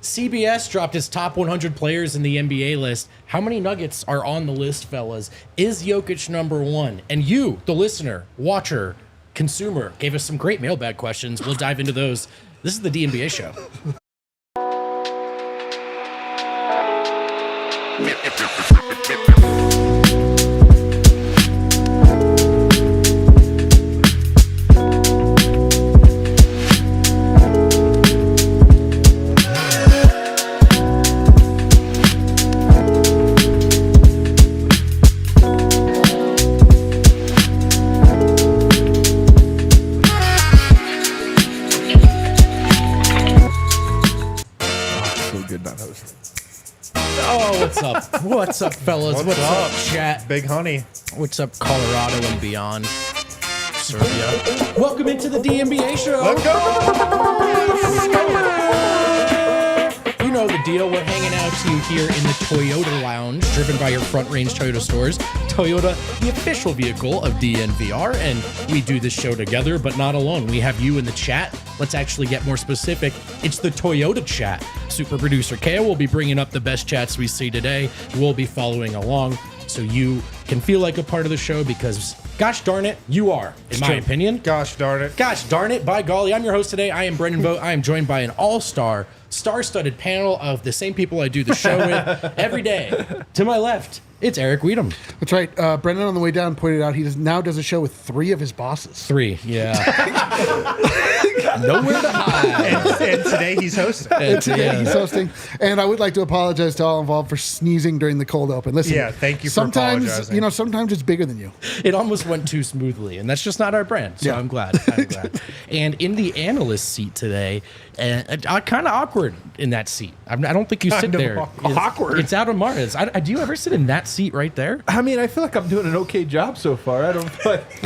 CBS dropped its top 100 players in the NBA list. How many Nuggets are on the list, fellas? Is Jokić number one? And you, the listener, watcher, consumer, gave us some great mailbag questions. We'll dive into those. This is the DNVR show. What's up, fellas? What's up, chat? Big honey. What's up, Colorado and beyond? Serbia. Welcome into the DNVR show. Let's go. You know the deal. We're hanging out to you here in the Toyota Lounge, driven by your Front Range Toyota stores. Toyota, the official vehicle of DNVR, and we do this show together, but not alone. We have you in the chat. Let's actually get more specific. It's the Toyota chat. Super producer Kale will be bringing up the best chats we see today. We'll be following along so you can feel like a part of the show because, gosh darn it, you are, in my opinion. Gosh darn it. Gosh darn it, by golly. I'm your host today. I am Brendan Vogt. I am joined by an all-star, star-studded panel of the same people I do the show with every day. To my left, it's Eric Weedham. That's right. Brendan on the way down pointed out he now does a show with three of his bosses. Three, yeah. Nowhere to hide. And today he's hosting. He's hosting. And I would like to apologize to all involved for sneezing during the cold open. Listen, yeah, thank you for apologizing. Sometimes it's bigger than you. It almost went too smoothly, and that's just not our brand. So yeah. I'm glad. And in the analyst seat today, kind of awkward in that seat. I don't think you sit there. Awkward. It's out of Mars. Do you ever sit in that seat right there? I mean, I feel like I'm doing an okay job so far. I don't feel like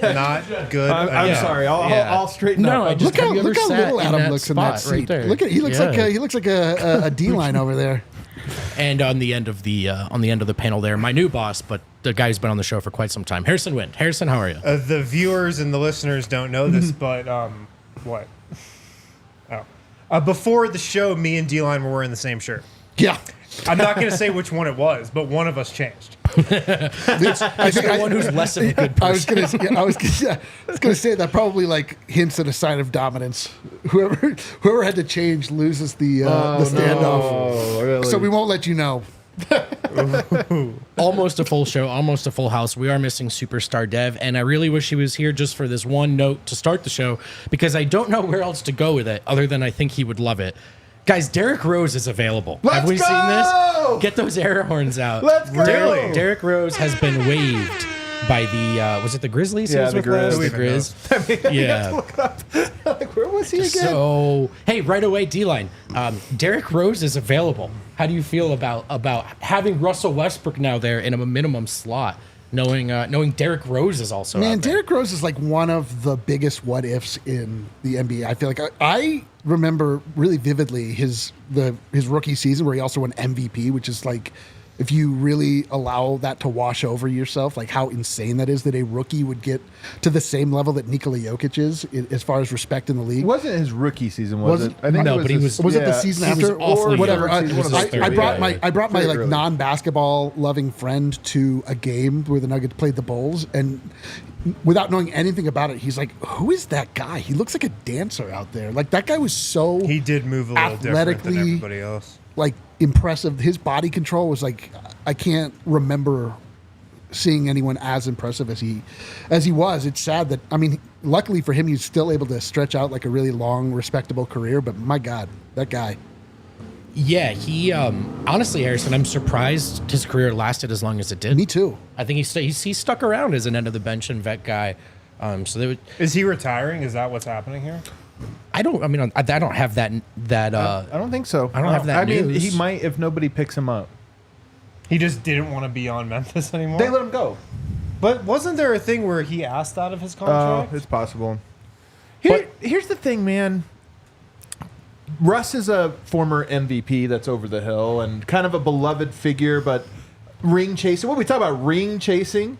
not good. I'm sorry. I'll straighten up. Look how little Adam looks in that seat. Right there. Look at he looks like a D-line over there. And on the end of the panel there, my new boss, but the guy who's been on the show for quite some time, Harrison Wind. Harrison, how are you? The viewers and the listeners don't know this, but what? Before the show, me and D-line were wearing the same shirt. Yeah. I'm not going to say which one it was, but one of us changed. I think the one who's less of a good person. I was gonna say that probably like hints at a sign of dominance. Whoever had to change loses the standoff. No, really? So we won't let you know. Almost a full show, almost a full house. We are missing Superstar Dev, and I really wish he was here just for this one note to start the show because I don't know where else to go with it other than I think he would love it. Guys, Derrick Rose is available. Have we seen this? Get those air horns out. Let's go. Derrick Rose has been waived by the, was it the Grizzlies? Yeah, the Grizz. The Grizz. Yeah. Look up. Like, where was he again? So, hey, right away, D-line. Derrick Rose is available. How do you feel about having Russell Westbrook now there in a minimum slot? Knowing Derrick Rose is also out there. Derrick Rose is like one of the biggest what ifs in the NBA. I feel like I remember really vividly his rookie season where he also won MVP, which is like if you really allow that to wash over yourself, like how insane that is that a rookie would get to the same level that Nikola Jokić is as far as respect in the league. It wasn't his rookie season, was it? I think no, but he was. Was it the season after or whatever? I brought my like non-basketball loving friend to a game where the Nuggets played the Bulls, and without knowing anything about it, he's like, "Who is that guy? He looks like a dancer out there." Like that guy was so he did move a little different than everybody else. Like impressive. His body control was like I can't remember seeing anyone as impressive as he was. It's sad that luckily for him, he's still able to stretch out like a really long, respectable career. But my God, that guy. Yeah, he honestly, Harrison, I'm surprised his career lasted as long as it did. Me too. I think he stuck around as an end of the bench and vet guy. Is he retiring? Is that what's happening here? I don't have that. I don't think so. I don't have that. I mean, he might if nobody picks him up. He just didn't want to be on Memphis anymore. They let him go. But wasn't there a thing where he asked out of his contract? It's possible. Here's the thing, man. Russ is a former MVP that's over the hill and kind of a beloved figure, but ring chasing. When we talk about ring chasing,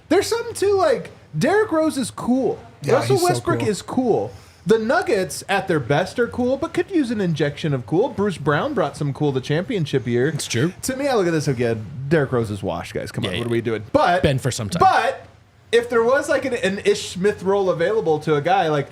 there's something to like Derrick Rose is cool. Yeah, Russell Westbrook so cool. is cool. The Nuggets, at their best, are cool, but could use an injection of cool. Bruce Brown brought some cool the championship year. It's true. To me, I look at this again. Derrick Rose is washed, guys. Come on, Yeah, what yeah. are we doing? But Been for some time. But if there was like an Ish Smith role available to a guy like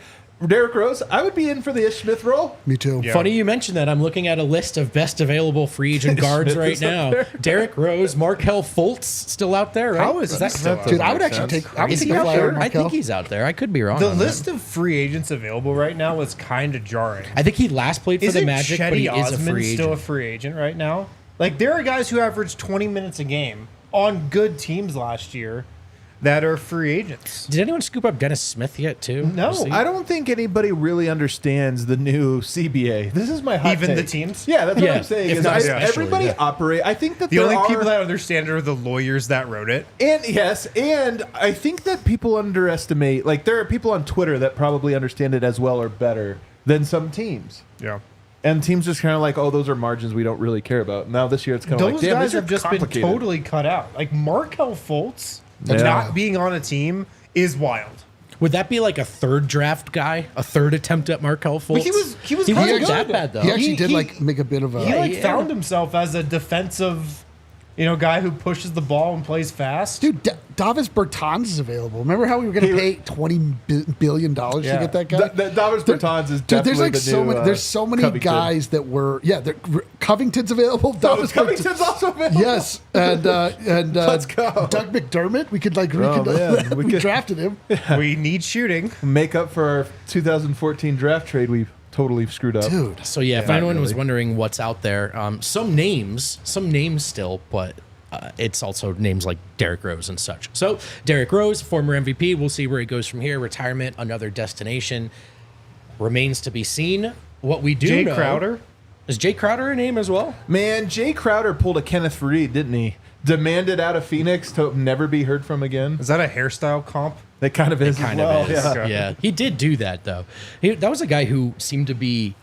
Derrick Rose, I would be in for the Ish Smith role. Me too. Yeah. Funny you mentioned that. I'm looking at a list of best available free agent guards Smith right is up now. there. Derrick Rose, Markelle Fultz still out there, right? How is that he still out Dude, I would Makes actually sense. take. I would Is take he a out flyer there? on I think Markelle. he's out there. I could be wrong. The on that. list of free agents available right now is kind of jarring. I think he last played for the Isn't Magic, but he Chetty is a Osman free still a agent. free agent right now? Like, there are guys who averaged 20 minutes a game on good teams last year that are free agents. Did anyone scoop up Dennis Smith yet, too? No. Was he- I don't think anybody really understands the new CBA. This is my hot Even take. the teams? Yeah, that's Yeah, what I'm saying. if Is not especially, everybody yeah. operate. I think that The there only are, people that understand are the lawyers that wrote it. and yes, and I think that people underestimate. Like there are people on Twitter that probably understand it as well or better than some teams. Yeah. And teams just kind of like, oh, those are margins we don't really care about. Now this year it's kind of Those like, damn, guys these are have just been complicated. totally cut out. Like, Markelle Fultz Yeah. not being on a team is wild. Would that be like a third draft guy? A third attempt at Markelle Fultz? he was he kinda wasn't good. that bad, though. He actually He- did he- like make a bit of a. He yeah. found himself as a defensive, guy who pushes the ball and plays fast. Dude, Davis Bertans is available. Remember how we were going to pay $20 billion to Yeah. get that guy? Davis Bertans is Dude, definitely there's like the so new, many. There's so many Covington. guys that were. Yeah, Covington's available. Oh, Davis Covington's also available. Yes, and Let's go. Doug McDermott. We could like Oh, man. we We could- drafted him. We need shooting. Make up for our 2014 draft trade we totally screwed up. Dude, So yeah, if Not anyone was really. wondering what's out there, some names still, but it's also names like Derrick Rose and such. So Derrick Rose, former MVP, we'll see where he goes from here. Retirement, another destination, remains to be seen. What we do Jay know, Crowder. is Jay Crowder a name as well? Man, Jay Crowder pulled a Kenneth Faried, didn't he? Demanded out of Phoenix to never be heard from again. Is that a hairstyle comp? That kind of is Kind as well. of is. Yeah. Yeah, he did do that though. That was a guy who seemed to be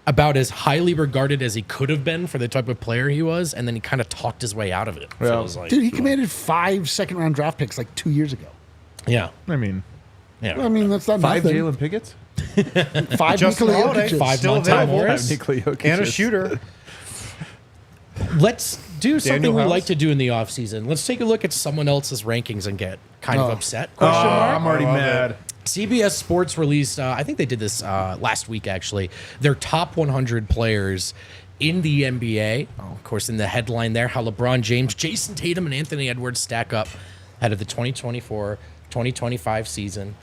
about as highly regarded as he could have been for the type of player he was, and then he kind of talked his way out of it. Yeah. Feels like. dude, he commanded 5 second-round draft picks like 2 years ago. Yeah, I mean, yeah. I mean, that's not 5 nothing. Jalen Pickett's? 5 Justin Nikola Holiday. Jokic's. 5 Still Monte available. Morris. Nikola Jokić And a is. shooter. Let's do something Daniel we House? like to do in the offseason. Let's take a look at someone else's rankings and get kind of Oh. upset. Oh, Question mark. I'm already I love mad. CBS Sports released, I think they did this last week actually, their top 100 players in the NBA. Oh, of course, in the headline there, how LeBron James, Jason Tatum, and Anthony Edwards stack up ahead of the 2024-2025 season.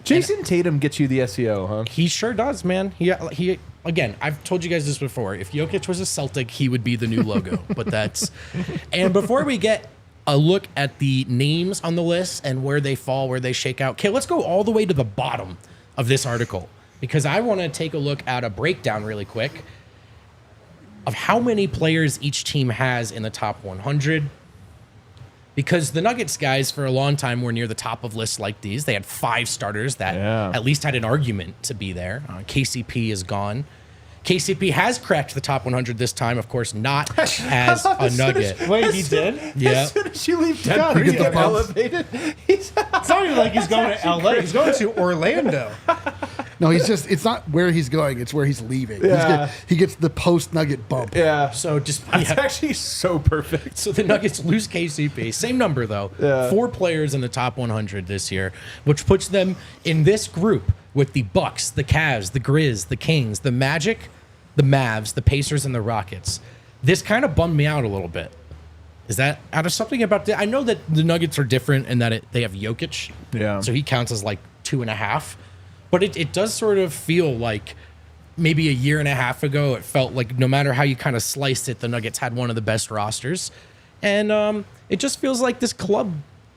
Jason Tatum gets you the SEO, huh? He sure does, man. He again, I've told you guys this before. If Jokic was a Celtic, he would be the new logo. But that's and before we get a look at the names on the list and where they fall, where they shake out. Okay, let's go all the way to the bottom of this article because I want to take a look at a breakdown really quick of how many players each team has in the top 100. Because the Nuggets guys for a long time were near the top of lists like these. They had 5 starters that Yeah. at least had an argument to be there. KCP is gone. KCP has cracked the top 100 this time, of course, not as a Nugget. Wait, he did? Yeah. As soon as you leave God, Denver, you get the get bump. elevated. He's It's not even like he's going to LA. He's going to Orlando. No, it's not where he's going, it's where he's leaving. Yeah. He gets the post-Nugget bump. yeah. So just That's yeah. actually so perfect. So the Nuggets lose KCP. Same number, though. Yeah. 4 players in the top 100 this year, which puts them in this group with the Bucks, the Cavs, the Grizz, the Kings, the Magic, the Mavs, the Pacers, and the Rockets. This kind of bummed me out a little bit. Is that out of something about the? I know that the Nuggets are different in that they have Jokic. Yeah. So he counts as like 2.5. But it does sort of feel like maybe a year and a half ago, it felt like no matter how you kind of sliced it, the Nuggets had one of the best rosters. And it just feels like this club,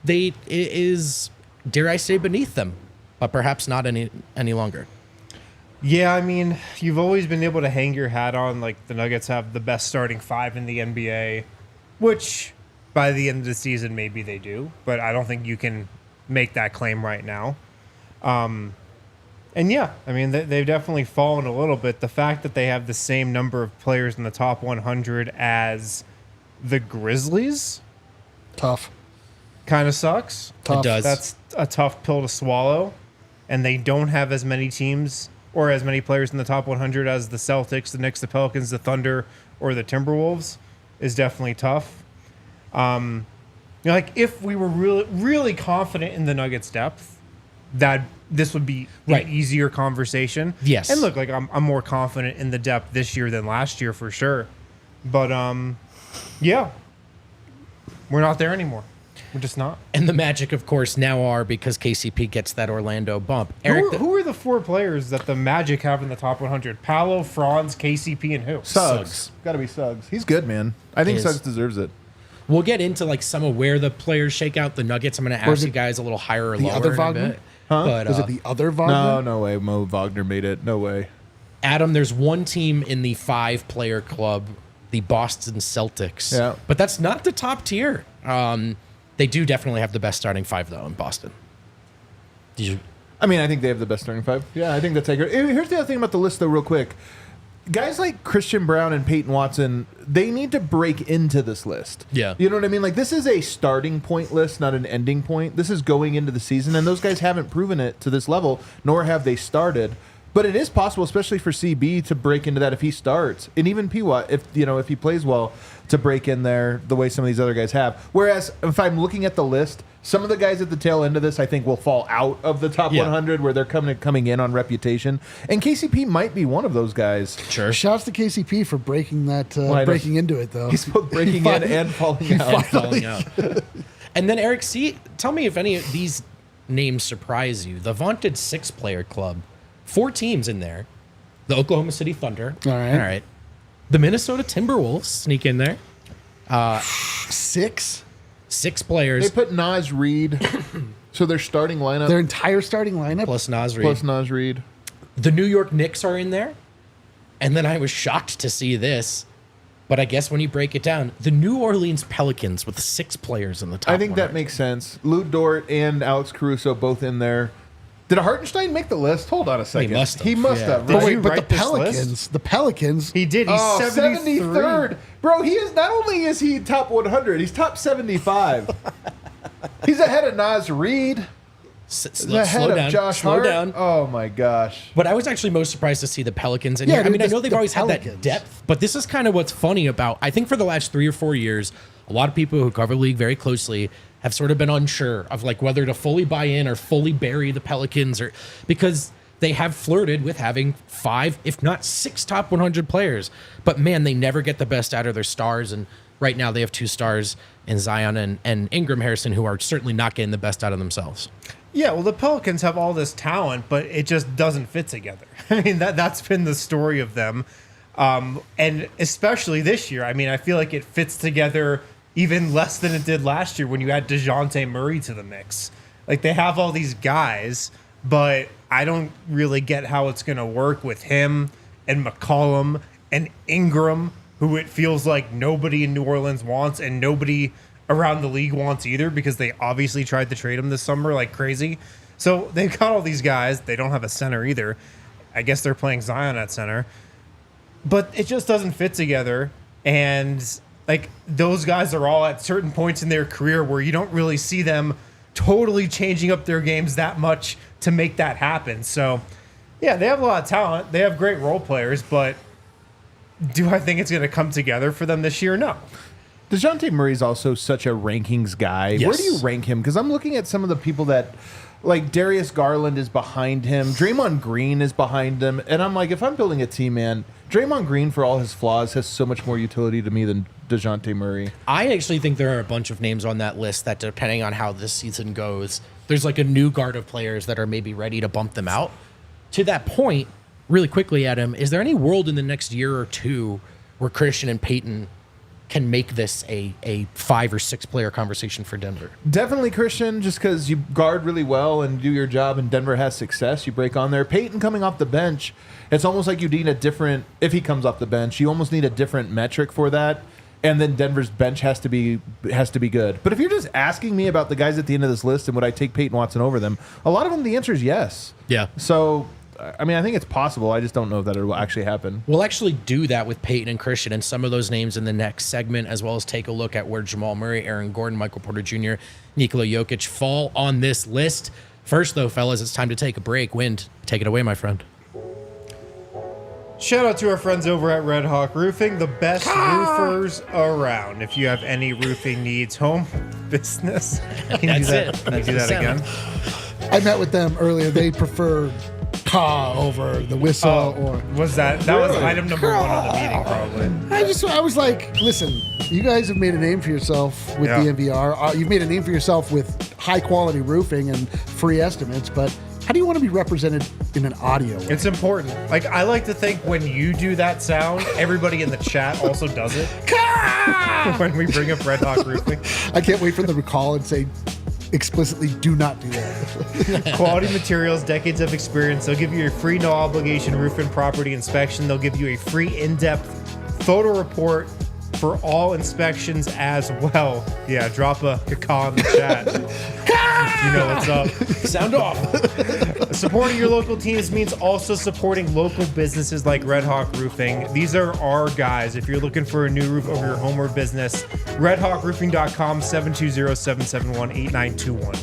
it is, dare I say, beneath them, but perhaps not any longer. Yeah, I mean, you've always been able to hang your hat on, like, the Nuggets have the best starting 5 in the NBA, which by the end of the season, maybe they do, but I don't think you can make that claim right now. And yeah, I mean, they've definitely fallen a little bit. The fact that they have the same number of players in the top 100 as the Grizzlies Tough. kind of sucks. Tough. It does. That's a tough pill to swallow. and they don't have as many teams or as many players in the top 100 as the Celtics, the Knicks, the Pelicans, the Thunder, or the Timberwolves, is definitely tough. Like if we were really, really confident in the Nuggets' depth, that this would be an easier conversation. Yes. And look, like I'm more confident in the depth this year than last year for sure. But yeah, we're not there anymore. We're just not. And the Magic, of course, now are because KCP gets that Orlando bump. Eric, Who are the 4 players that the Magic have in the top 100? Paolo, Franz, KCP, and who? Suggs. Got to be Suggs. He's good, man. I think Suggs deserves it. We'll get into like some of where the players shake out. The Nuggets, I'm going to ask you guys a little higher or lower. The other in a Wagner? bit. Huh? But, Was it the other Wagner? No way. Mo Wagner made it. No way. Adam, there's one team in the 5-player club, the Boston Celtics. Yeah. But that's not the top tier. They do definitely have the best starting 5, though, in Boston. I mean, I think they have the best starting 5. Yeah, I think that's accurate. Here's the other thing about the list, though, real quick. Guys like Christian Brown and Peyton Watson, they need to break into this list. Yeah. You know what I mean? Like, this is a starting point list, not an ending point. This is going into the season, and those guys haven't proven it to this level, nor have they started. But it is possible, especially for CB, to break into that if he starts, and even PWAT, if he plays well, to break in there the way some of these other guys have. Whereas if I'm looking at the list, some of the guys at the tail end of this, I think, will fall out of the top 100 where they're coming in on reputation, and KCP might be one of those guys. Sure. Shouts to KCP for breaking that, breaking into it though. He's both breaking in and falling out. Falling out. And then Eric, tell me if any of these names surprise you. The vaunted 6-player club. 4 teams in there. The Oklahoma City Thunder. All right. The Minnesota Timberwolves sneak in there. 6? 6 players. They put Naz Reid, so their starting lineup. Their entire starting lineup? Plus Naz Reid. Plus Naz Reid. The New York Knicks are in there. And then I was shocked to see this. But I guess when you break it down, the New Orleans Pelicans with 6 players in the top I think that makes sense. Lou Dort and Alex Caruso both in there. Did Hartenstein make the list? Hold on a second. He must have. Did But you wait, but write the this Pelicans, He did. He's 73rd. Bro, he is not only is he top 100, he's top 75. He's ahead of Naz Reid. He's ahead of Josh Hart. down. Oh my gosh. But I was actually most surprised to see the Pelicans in Yeah, here. I dude, mean, I know they've the always had that Pelicans. depth, but this is kind of what's funny about, I think for the last 3 or 4 years, a lot of people who cover the league very closely have sort of been unsure of like whether to fully buy in or fully bury the Pelicans, or because they have flirted with having 5, if not 6 top 100 players. But man, they never get the best out of their stars. And right now they have 2 stars in Zion and Ingram Harrison, who are certainly not getting the best out of themselves. Yeah, well, the Pelicans have all this talent, but it just doesn't fit together. I mean, that's been the story of them. And especially this year, I mean, I feel like it fits together even less than it did last year when you add DeJounte Murray to the mix. Like, they have all these guys, but I don't really get how it's going to work with him and McCollum and Ingram, who it feels like nobody in New Orleans wants and nobody around the league wants either, because they obviously tried to trade him this summer like crazy. So they've got all these guys. They don't have a center either. I guess they're playing Zion at center. But it just doesn't fit together. And like, those guys are all at certain points in their career where you don't really see them totally changing up their games that much to make that happen. So, yeah, they have a lot of talent. They have great role players, but do I think it's going to come together for them this year? No. DeJounte Murray's also such a rankings guy. Yes. Where do you rank him? Because I'm looking at some of the people that, like, Darius Garland is behind him. Draymond Green is behind him. And I'm like, if I'm building a team, man, Draymond Green, for all his flaws, has so much more utility to me than DeJounte Murray. I actually think there are a bunch of names on that list that, depending on how this season goes, there's like a new guard of players that are maybe ready to bump them out. To that point, really quickly, Adam, is there any world in the next year or two where Christian and Peyton can make this a 5 or 6 player conversation for Denver? Definitely Christian, just because you guard really well and do your job and Denver has success, you break on there. Peyton coming off the bench, it's almost like you need a different, if he comes off the bench, you almost need a different metric for that. And then Denver's bench has to be good. But if you're just asking me about the guys at the end of this list and would I take Peyton Watson over them, a lot of them, the answer is yes. Yeah. So, I mean, I think it's possible. I just don't know that it will actually happen. We'll actually do that with Peyton and Christian and some of those names in the next segment, as well as take a look at where Jamal Murray, Aaron Gordon, Michael Porter Jr., Nikola Jokić fall on this list. First, though, fellas, it's time to take a break. Wind, take it away, my friend. Shout out to our friends over at Red Hawk Roofing, the best roofers around. If you have any roofing needs, home, business, can you do that? Can you do that again? I met with them earlier. They prefer "caw" over the whistle. Or Was that was item number 1 on the meeting, probably. I was like, listen, you guys have made a name for yourself with DNVR. You've made a name for yourself with high quality roofing and free estimates, but how do you want to be represented in an audio way? It's important. Like, I like to think when you do that sound, everybody in the chat also does it. When we bring up Red Hawk Roofing. I can't wait for them to call and say explicitly, do not do that. Quality materials, decades of experience. They'll give you a free no obligation roof and property inspection. They'll give you a free in-depth photo report for all inspections as well. Yeah, drop a caw in the chat. You know what's up. Sound off. Supporting your local teams means also supporting local businesses like Red Hawk Roofing. These are our guys. If you're looking for a new roof over your home or business, redhawkroofing.com, 720-771-8921.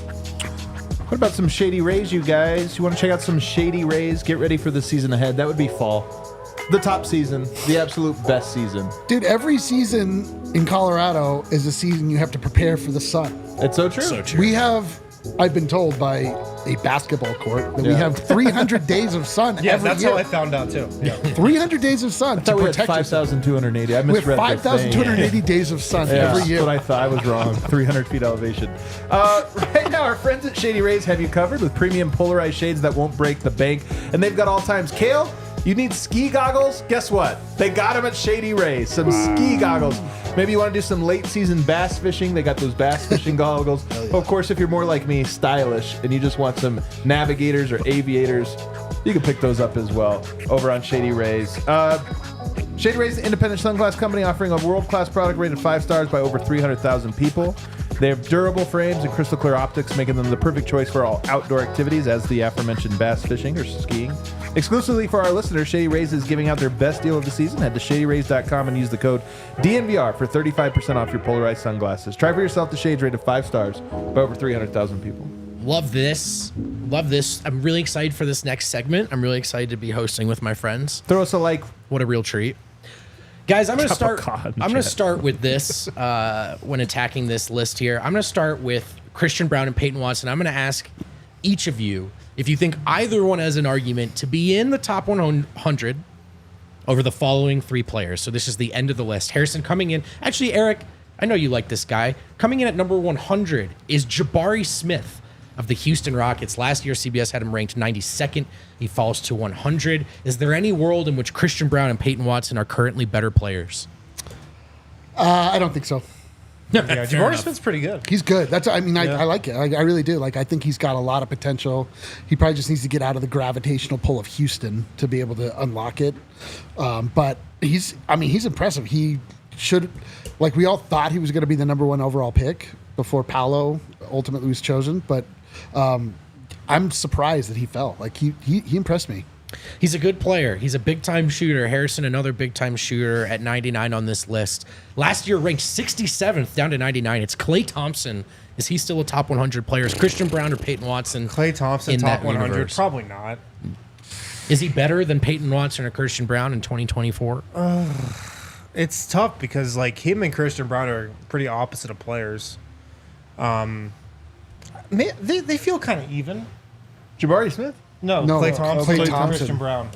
What about some Shady Rays, you guys? You want to check out some Shady Rays? Get ready for the season ahead. That would be fall. The top season, the absolute best season. Dude, every season in Colorado is a season you have to prepare for the sun. It's so true. So true. We have, I've been told by a basketball court that we have 300 days of sun Yeah, every that's year. how I found out too. Yeah. 300 days of sun I thought to we had protect yourself. 5,280. I We have misread the thing. 5,280 days of sun Yeah, every that's year. what I thought. I was wrong. 300 feet elevation. Right now, our friends at Shady Rays have you covered with premium polarized shades that won't break the bank. And they've got all times. Kale, you need ski goggles? Guess what? They got them at Shady Rays. Some ski goggles. Maybe you want to do some late season bass fishing. They got those bass fishing goggles. Of course, if you're more like me, stylish, and you just want some navigators or aviators, you can pick those up as well over on Shady Rays. Shady Rays is an independent sunglass company offering a world-class product rated 5 stars by over 300,000 people. They have durable frames and crystal clear optics, making them the perfect choice for all outdoor activities, as the aforementioned bass fishing or skiing. Exclusively for our listeners, Shady Rays is giving out their best deal of the season. Head to shadyrays.com and use the code DNVR for 35% off your polarized sunglasses. Try for yourself the shades rated 5 stars by over 300,000 people. Love this. Love this. I'm really excited for this next segment. I'm really excited to be hosting with my friends. Throw us a like. What a real treat. Guys, I'm going to Drop a start. cod in I'm going to chat. start with this when attacking this list here. I'm going to start with Christian Braun and Peyton Watson. I'm going to ask each of you if you think either one has an argument to be in the top 100 over the following 3 players. So this is the end of the list. Harrison coming in. Actually, Eric, I know you like this guy. Coming in at number 100 is Jabari Smith of the Houston Rockets. Last year, CBS had him ranked 92nd. He falls to 100. Is there any world in which Christian Braun and Peyton Watson are currently better players? I don't think so. Yeah, Fair Jabari enough. Smith's pretty good. He's good. I Yeah. like it. I really do. Like, I think he's got a lot of potential. He probably just needs to get out of the gravitational pull of Houston to be able to unlock it. But he's impressive. He should, like, we all thought he was going to be the number 1 overall pick before Paolo ultimately was chosen. But I'm surprised that he fell. Like, he impressed me. He's a good player. He's a big-time shooter. Harrison, another big-time shooter at 99 on this list. Last year, ranked 67th, down to 99. It's Klay Thompson. Is he still a top 100 player? Is Christian Braun or Peyton Watson? Klay Thompson, in top that 100? universe? Probably not. Is he better than Peyton Watson or Christian Braun in 2024? It's tough because, like, him and Christian Braun are pretty opposite of players. They feel kind of even. Jabari Smith? No, No, Klay Thompson, Klay and Thompson. Christian Braun.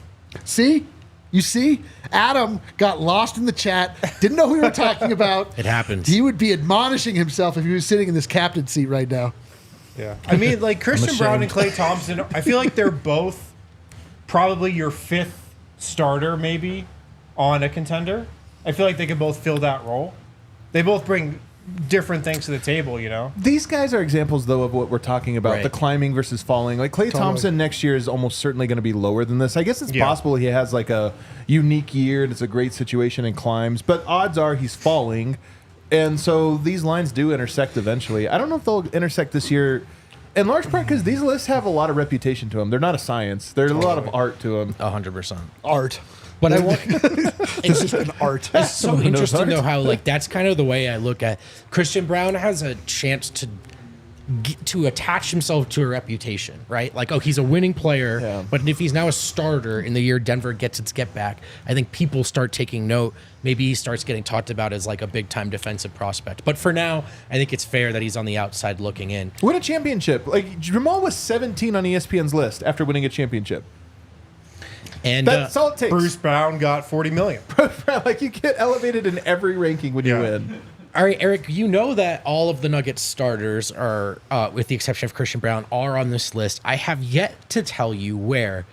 See? You see? Adam got lost in the chat, didn't know who we were talking about. It happens. He would be admonishing himself if he was sitting in this captain seat right now. Yeah. I mean, like, Christian Braun and Klay Thompson, I feel like they're both probably your 5th starter, maybe, on a contender. I feel like they could both fill that role. They both bring different things to the table, you know? These guys are examples, though, of what we're talking about, Right. the climbing versus falling. Like, Klay Thompson next year is almost certainly going to be lower than this. I guess it's possible he has, like, a unique year and it's a great situation and climbs, but odds are he's falling. And so these lines do intersect eventually. I don't know if they'll intersect this year, in large part because these lists have a lot of reputation to them. They're not a science. There's a lot of art to them. 100%. Art. But I want. This is an art. It's so knows interesting art. though how like that's kind of the way I look at Christian Braun has a chance to to attach himself to a reputation, right? Like, oh, he's a winning player, Yeah. but if he's now a starter in the year Denver gets its get back, I think people start taking note. Maybe he starts getting talked about as like a big time defensive prospect. But for now, I think it's fair that he's on the outside looking in. Win a championship. Like, Jamal was 17 on ESPN's list after winning a championship. And That's all it takes. Bruce Brown got $40 million. Like, you get elevated in every ranking when you Yeah. win. all right, Eric, you know that all of the Nuggets starters are, with the exception of Christian Brown, are on this list. I have yet to tell you where.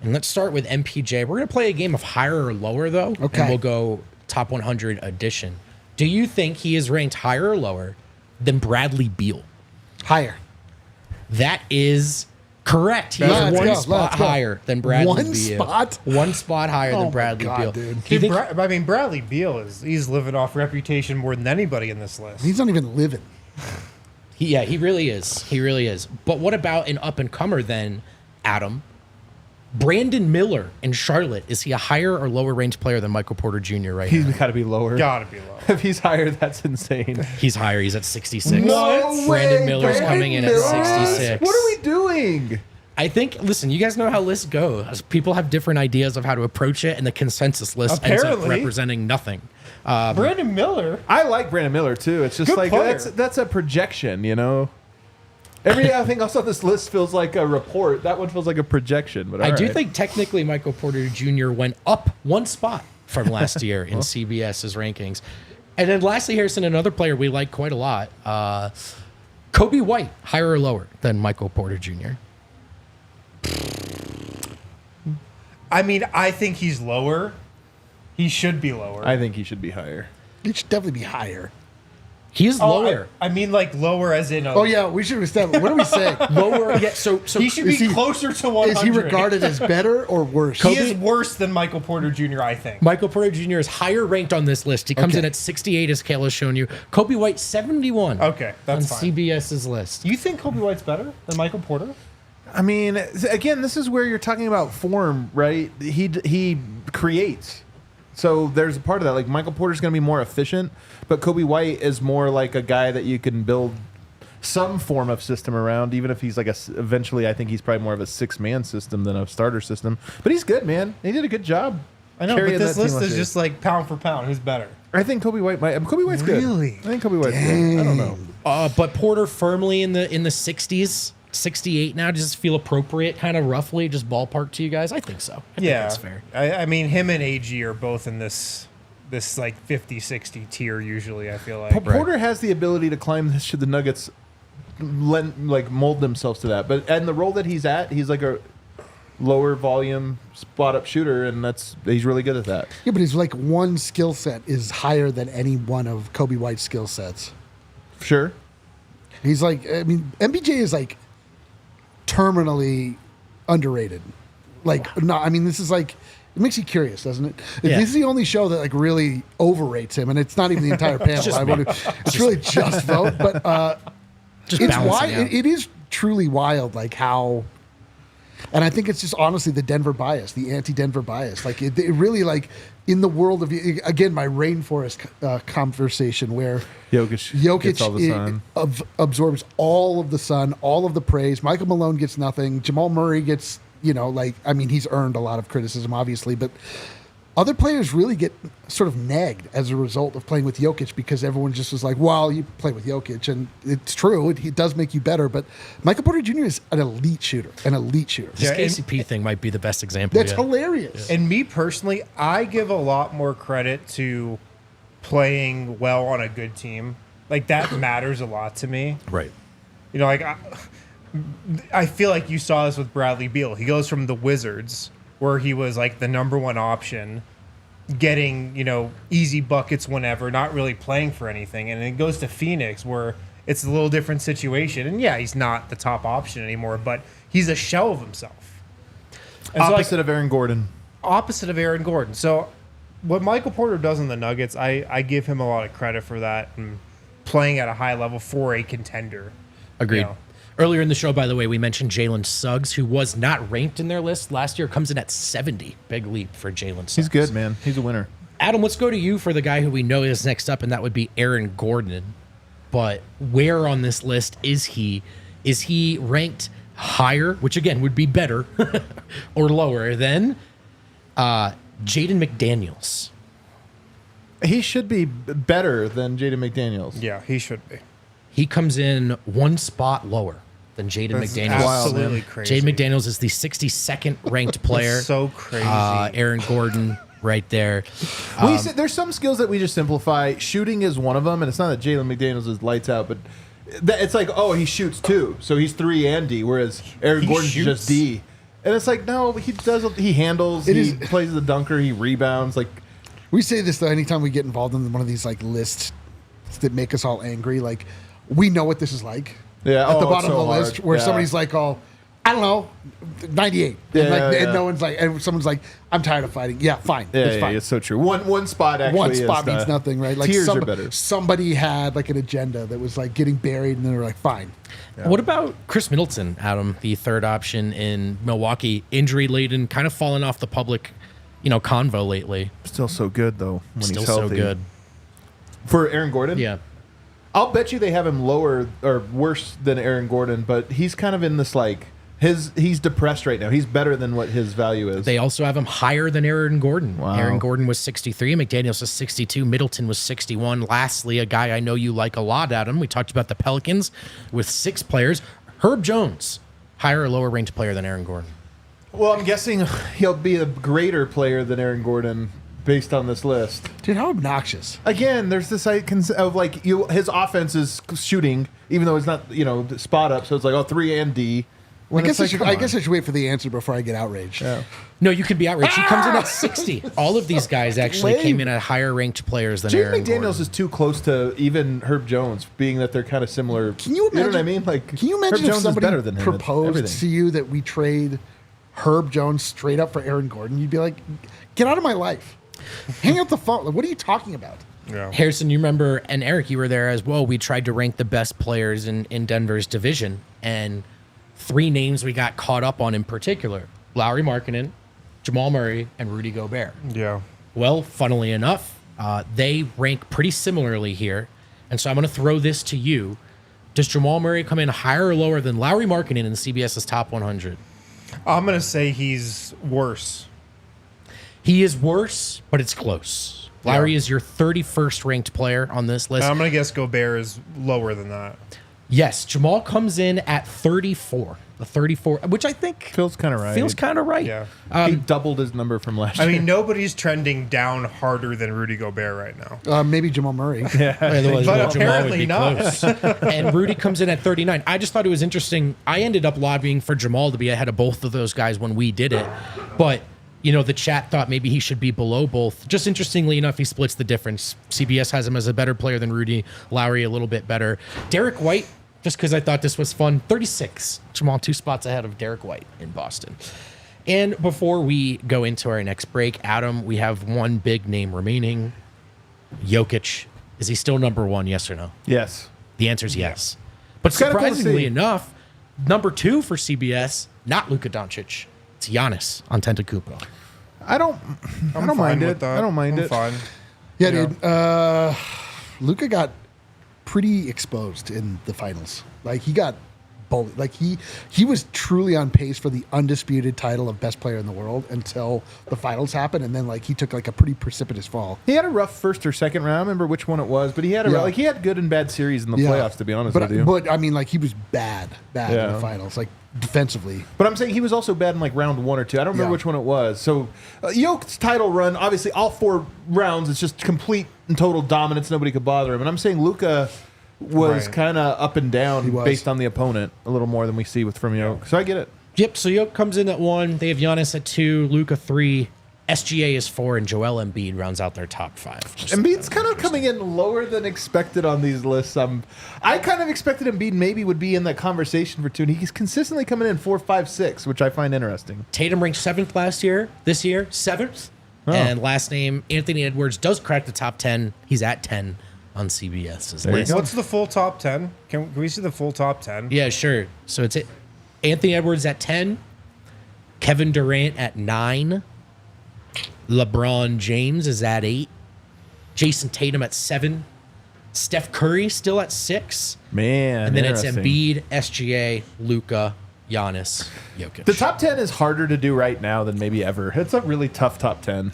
And let's start with MPJ. We're going to play a game of higher or lower, though. Okay. And we'll go top 100 edition. Do you think he is ranked higher or lower than Bradley Beal? Higher. That is correct. He Let's is go, one let's spot go. higher than Bradley One Beal. spot? One spot higher Oh than my Bradley God, Beal. dude. Do you think, I mean, Bradley Beal he's living off reputation more than anybody in this list. He's not even living. he really is. He really is. But what about an up-and-comer then, Adam? Brandon Miller in Charlotte. Is he a higher or lower range player than Michael Porter Jr. right He's now? got to be lower. Gotta be low. If he's higher, that's insane. He's higher. He's at 66. No Brandon way, Miller's Brandon coming in at Miller? 66. What are we doing? I think, listen, you guys know how lists go. People have different ideas of how to approach it, and the consensus list ends up Apparently. representing nothing. Brandon Miller. I like Brandon Miller too. It's just Good like player. that's a projection, you know. Everything else on this list feels like a report. That one feels like a projection. But I do alright. think technically Michael Porter Jr. went up one spot from last year in CBS's rankings. And then lastly, Harrison, another player we like quite a lot, Kobe White, higher or lower than Michael Porter Jr.? I mean, I think he's lower. He should be lower. I think he should be higher. It should definitely be higher. He's lower. I mean, like lower as in. Oh yeah, we should establish. What are we saying? Lower. Yeah, so He should be Is he- closer to 100. Is he regarded as better or worse? He is worse than Michael Porter Jr., I think. Michael Porter Jr. is higher ranked on this list. He comes Okay. in at 68, as Kayla's shown you. Kobe White, 71. Okay, that's on fine. CBS's list. You think Kobe White's better than Michael Porter? I mean, again, this is where you're talking about form, right? He creates. So there's a part of that. Like, Michael Porter's going to be more efficient, but Kobe White is more like a guy that you can build some form of system around, even if he's like eventually I think he's probably more of a six-man system than a starter system. But he's good, man. He did a good job. I know, carrying but this that team list last is year. just like pound for pound. Who's better? I think Kobe White might. Kobe White's good. Really? I think Kobe White's good. I don't know. But Porter firmly in the 60s, 68 now. Does this feel appropriate, kind of roughly, just ballpark to you guys? I think so. I think that's fair. I mean, him and AG are both in this like 50-60 tier usually, I feel like. Porter has the ability to climb this. Should the Nuggets mold themselves to that? But and the role that he's at, he's like a lower volume spot up shooter, and he's really good at that. Yeah, but his like one skill set is higher than any one of Kobe White's skill sets. Sure. He's like, I mean, MPJ is like terminally underrated. Like, no, I mean, this is like, it makes you curious, doesn't it? Yeah. This is the only show that like really overrates him, and it's not even the entire panel. It's really just Vogt, but Just it's balancing wild. out. It is truly wild, like how. And I think it's just honestly the Denver bias, the anti-Denver bias. Like it really like in the world of again my rainforest conversation where Jokić gets all the sun. absorbs all of the sun, all of the praise. Michael Malone gets nothing. Jamal Murray gets I mean he's earned a lot of criticism obviously, but other players really get sort of nagged as a result of playing with Jokić because everyone just was like, well, you play with Jokić. And it's true. It does make you better. But Michael Porter Jr. is an elite shooter. This Yeah, and- KCP thing might be the best example. That's yet. hilarious. And me personally, I give a lot more credit to playing well on a good team. Like, that matters a lot to me. Right. You know, like, I feel like you saw this with Bradley Beal. He goes from the Wizards, where he was like the number one option, getting, easy buckets whenever, not really playing for anything. And it goes to Phoenix, where it's a little different situation. And yeah, he's not the top option anymore, but he's a shell of himself. And so, Opposite of Aaron Gordon. opposite of Aaron Gordon. So what Michael Porter does in the Nuggets, I give him a lot of credit for that and playing at a high level for a contender. Agreed. You know. Earlier in the show, by the way, we mentioned Jalen Suggs, who was not ranked in their list last year, comes in at 70. Big leap for Jalen Suggs. He's good, man. He's a winner. Adam, let's go to you for the guy who we know is next up, and that would be Aaron Gordon. but where on this list is he? Is he ranked higher, which again would be better, or lower than Jaden McDaniels? He should be better than Jaden McDaniels. Yeah, he should be. He comes in one spot lower than Jaden That's McDaniels. absolutely crazy. Jaden McDaniels is the 62nd ranked player. So crazy. Aaron Gordon right there. There's some skills that we just simplify. Shooting is one of them, and it's not that Jalen McDaniels is lights out, but it's like, oh, he shoots too, so he's 3 and D, whereas Aaron He Gordon's shoots? just D. And it's like, no, he handles, he plays the dunker, he rebounds. Like, We say this though anytime we get involved in one of these like lists that make us all angry. Like, we know what this is like. Yeah, At the oh, bottom it's so of the list, hard. where Yeah. somebody's like, oh, I don't know, 98. Yeah, and, like, yeah, and yeah. no one's like, and someone's like, I'm tired of fighting. Yeah, fine. It's fine. it's so true. One spot actually One is spot the- means nothing, right? Like tiers are better. somebody had like an agenda that was like getting buried, and they were like, fine. What about Chris Middleton, Adam, the third option in Milwaukee, injury laden, kind of fallen off the public, convo lately. Still so good though when Still he's so healthy. good. For Aaron Gordon? Yeah. I'll bet you they have him lower or worse than Aaron Gordon, but he's kind of in this like he's depressed right now. He's better than what his value is. They also have him higher than Aaron Gordon. Wow. Aaron Gordon was 63, McDaniels was 62, Middleton was 61. Lastly, a guy I know you like a lot, Adam. We talked about the Pelicans with 6 players. Herb Jones, higher or lower ranked player than Aaron Gordon? Well, I'm guessing he'll be a greater player than Aaron Gordon based on this list. Dude, how obnoxious. Again, there's this of like his offense is shooting, even though it's not spot up. So it's like 3 and D. I guess I should wait for the answer before I get outraged. Yeah. No, you could be outraged. He comes in at 60. All of these guys actually Lame. came in at higher ranked players than Jaden Aaron McDaniels Gordon. is too close to even Herb Jones, being that they're kind of similar. Can you imagine? You know what I mean? Like, Can you imagine Herb if Jones is somebody better than him at proposed everything. to you that we trade Herb Jones straight up for Aaron Gordon? You'd be like, get out of my life. Hang up the phone. Like, what are you talking about? Yeah. Harrison, you remember, and Eric, you were there as well. We tried to rank the best players in Denver's division, and 3 names we got caught up on in particular: Lauri Markkanen, Jamal Murray, and Rudy Gobert. Yeah. Well, funnily enough, they rank pretty similarly here, and so I'm going to throw this to you. Does Jamal Murray come in higher or lower than Lauri Markkanen in CBS's top 100? I'm going to say he's worse. He is worse, but it's close. Lauri is your 31st ranked player on this list. I'm going to guess Gobert is lower than that. Yes, Jamal comes in at 34. The 34, which I think Feels kind of right. feels kind of right. Yeah. He doubled his number from last I year. mean, nobody's trending down harder than Rudy Gobert right now. Maybe Jamal Murray. Otherwise, But Jamal apparently would be not. close. And Rudy comes in at 39. I just thought it was interesting. I ended up lobbying for Jamal to be ahead of both of those guys when we did it. But, the chat thought maybe he should be below both. Just interestingly enough, he splits the difference. CBS has him as a better player than Rudy. Lauri a little bit better. Derrick White, just because I thought this was fun, 36. Jamal 2 spots ahead of Derrick White in Boston. And before we go into our next break, Adam, we have one big name remaining. Jokić. Is he still number 1, yes or no? Yes. The answer is yes. But Kinda cool to surprisingly see. enough, number 2 for CBS, not Luka Doncic. It's Giannis Antetokounmpo. I don't I'm mind fine it. with that. I don't mind I'm it. Fine. Yeah, dude. Luka got pretty exposed in the finals. Like, he got bullied. Like, he was truly on pace for the undisputed title of best player in the world until the finals happened, and then, like, he took, like, a pretty precipitous fall. He had a rough first or second round. I don't remember which one it was, but he had he had good and bad series in the playoffs, to be honest with you. But, I mean, like, he was bad in Yeah. the finals, like, defensively. But I'm saying he was also bad in like round 1 or 2. I don't remember Yeah. which one it was. So Jokic's title run, obviously all 4 rounds, it's just complete and total dominance. Nobody could bother him. And I'm saying Luka was Right. kind of up and down He was. based on the opponent a little more than we see from Jokic. So I get it. Yep, so Jokic comes in at 1. They have Giannis at 2, Luka 3, SGA is 4, and Joel Embiid rounds out their top 5. Embiid's kind of coming in lower than expected on these lists. I kind of expected Embiid maybe would be in that conversation for 2, and he's consistently coming in 4, 5, 6, which I find interesting. Tatum ranked 7th last year. This year, 7th. Oh. And last name, Anthony Edwards, does crack the top 10. He's at 10 on CBS's There you list. go. What's the full top 10? Can we see the full top 10? Yeah, sure. So it's Anthony Edwards at 10, Kevin Durant at 9, LeBron James is at 8, Jason Tatum at 7, Steph Curry still at 6. Man, And then it's interesting. Embiid, SGA, Luka, Giannis, Jokic. The top 10 is harder to do right now than maybe ever. It's a really tough top 10.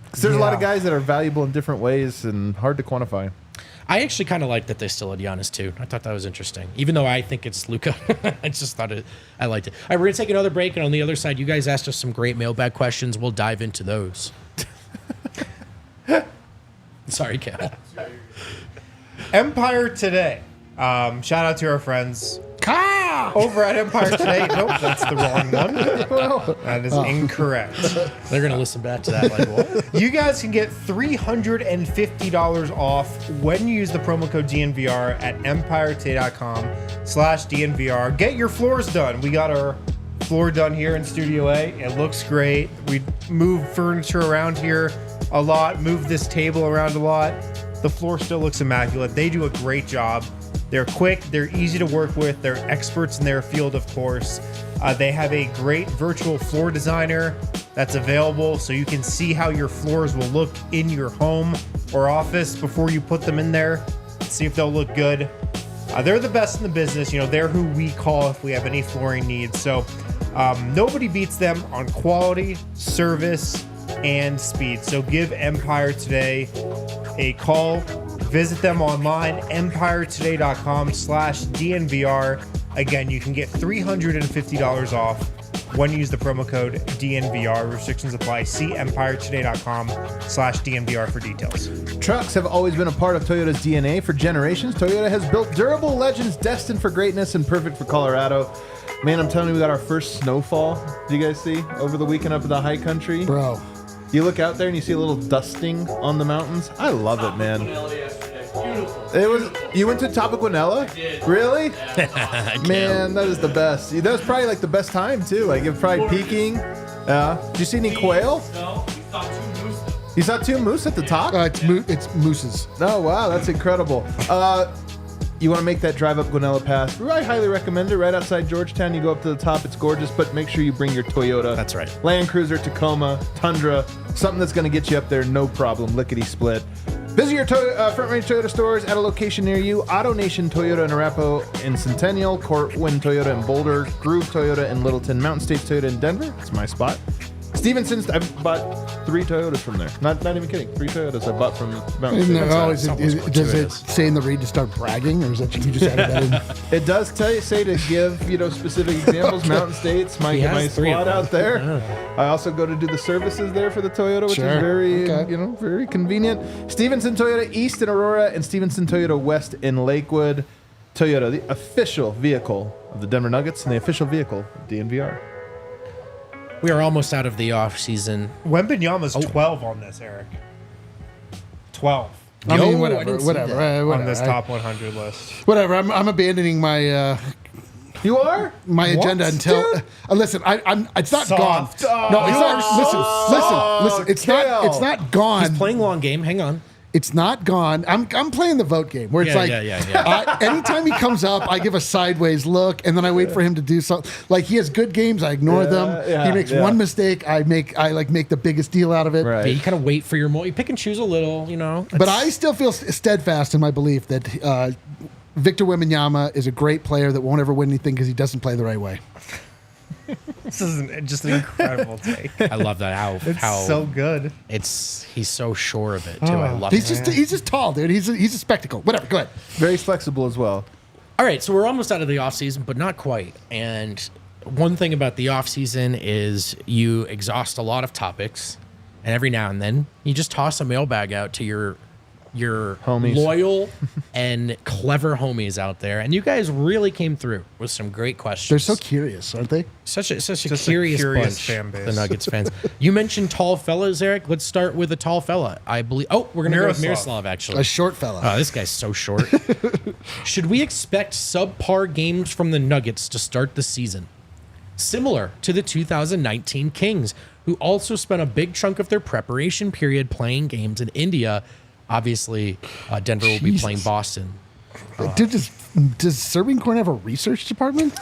Because there's a lot of guys that are valuable in different ways and hard to quantify. I actually kind of like that they still had Giannis too. I thought that was interesting. Even though I think it's Luka, I just thought I liked it. All right, we're going to take another break. And on the other side, you guys asked us some great mailbag questions. We'll dive into those. Sorry, Cal. Empire Today. Shout out to our friends over at Empire Today. Nope, that's the wrong one. That is incorrect. They're going to listen back to that like, what? You guys can get $350 off when you use the promo code DNVR at empiretoday.com/DNVR. Get your floors done. We got our floor done here in Studio A. It looks great. We moved furniture around here a lot, moved this table around a lot. The floor still looks immaculate. They do a great job. They're quick. They're easy to work with. They're experts in their field, of course. They have a great virtual floor designer that's available, so you can see how your floors will look in your home or office before you put them in there. See if they'll look good. They're the best in the business. You know, they're who we call if we have any flooring needs. So nobody beats them on quality, service, and speed. So give Empire Today a call. Visit them online, empiretoday.com/DNVR. Again, you can get $350 off when you use the promo code DNVR. Restrictions apply. See empiretoday.com/DNVR for details. Trucks have always been a part of Toyota's DNA for generations. Toyota has built durable legends destined for greatness and perfect for Colorado. Man, I'm telling you, we got our first snowfall. Do you guys see over the weekend up in the high country? Bro. You look out there and you see a little dusting on the mountains. I love it, man. It was. You went to top of Guanella? I did. Really? Man, that is the best. That was probably like the best time too. Like it was probably peaking. Did you see any quail? No, we saw 2 moose. You saw 2 moose at the top? It's mooses. Oh wow, that's incredible. You want to make that drive up Guanella Pass? I highly recommend it. Right outside Georgetown, you go up to the top. It's gorgeous, but make sure you bring your Toyota. That's right. Land Cruiser, Tacoma, Tundra, something that's going to get you up there, no problem. Lickety split. Visit your Front Range Toyota stores at a location near you. Auto Nation Toyota in Arapahoe and Centennial, Cortland Toyota in Boulder, Groove Toyota in Littleton, Mountain States Toyota in Denver. That's my spot. Stevenson's, I've bought 3 Toyotas from there. Not even kidding. 3 Toyotas I bought from Mountain States. Does it say in the read to start bragging, or is that you just added that in? It does say to give specific examples. Mountain States, my has 3 of squad them. out there. I also go to do the services there for the Toyota, which Sure. is very Okay. very convenient. Stevenson Toyota East in Aurora and Stevenson Toyota West in Lakewood. Toyota, the official vehicle of the Denver Nuggets and the official vehicle of DNVR. We are almost out of the off season. Wembanyama's 12 on this, Eric. 12 I mean, I whatever. didn't see Whatever. that. on this top 100 list. Whatever. I'm abandoning my You are? my agenda until listen. It's not Soft. gone. No, it's not. Listen. It's not. It's not gone. He's playing long game. Hang on. It's not gone. I'm playing the Vogt game where it's anytime he comes up, I give a sideways look, and then I wait for him to do something. Like he has good games, I ignore them. He makes one mistake, I make the biggest deal out of it. Right. Yeah, you kind of wait for your moment. You pick and choose a little, But I still feel steadfast in my belief that Victor Wembanyama is a great player that won't ever win anything because he doesn't play the right way. This is just an incredible take. I love that. How So good. he's so sure of it too. I love He's it. just tall, dude. He's a spectacle. Whatever. Go ahead. Very flexible as well. All right, so we're almost out of the off season, but not quite. And one thing about the off season is you exhaust a lot of topics, and every now and then you just toss a mailbag out to your Homies. loyal and clever homies out there, and you guys really came through with some great questions. They're so curious, aren't they? Such a Just a curious curious bunch, fan base. the Nuggets fans. You mentioned tall fellas, Eric. Let's start with a tall fella. I believe. Oh, we're gonna go with Miroslav. Miroslav actually. A short fella. Oh, this guy's so short. Should we expect subpar games from the Nuggets to start the season? Similar to the 2019 Kings, who also spent a big chunk of their preparation period playing games in India. Obviously, Denver will be playing Boston Dude, does serving corn have a research department?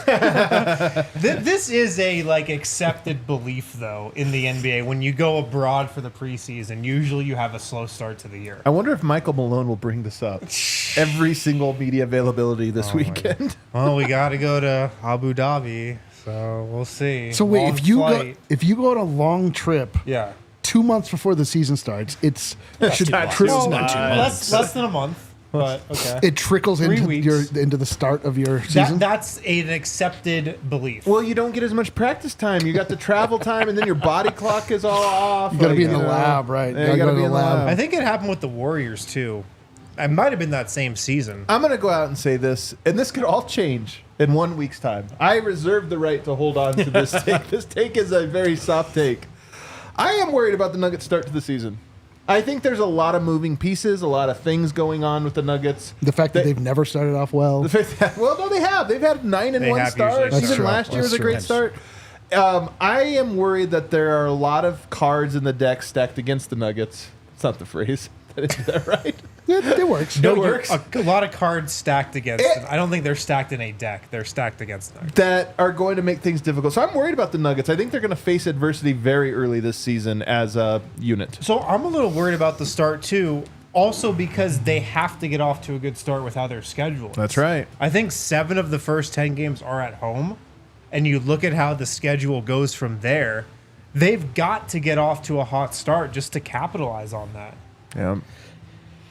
This is a accepted belief though in the NBA. When you go abroad for the preseason, usually you have a slow start to the year. I wonder if Michael Malone will bring this up every single media availability this weekend. Well, we got to go to Abu Dhabi, so we'll see. So wait, Long if you flight. go on a long trip, yeah, 2 months before the season starts, it's It's not 2 months. less than a month. But okay, it trickles 3 into weeks. into the start of your season. That's an accepted belief. Well, you don't get as much practice time. You got the travel time, and then your body clock is all off. You got to be in the lab, right? Yeah, you got to be in the lab. I think it happened with the Warriors too. It might have been that same season. I'm going to go out and say this, and this could all change in 1 week's time. I reserve the right to hold on to this take. This take is a very soft take. I am worried about the Nuggets' start to the season. I think there's a lot of moving pieces, a lot of things going on with the Nuggets. The fact that they've never started off well. Well, no, they have. They've had 9-1 starts. That's Even true. last year That's was a true. great start. I am worried that there are a lot of cards in the deck stacked against the Nuggets. It's not the phrase. Is that right? Yeah, it works. No, It works. a lot of cards stacked against them. I don't think they're stacked in a deck. They're stacked against them. That are going to make things difficult. So I'm worried about the Nuggets. I think they're going to face adversity very early this season as a unit. So I'm a little worried about the start too. Also because they have to get off to a good start with how their schedule is. That's right. I think 7 of the first 10 games are at home, and you look at how the schedule goes from there. They've got to get off to a hot start just to capitalize on that. Yeah.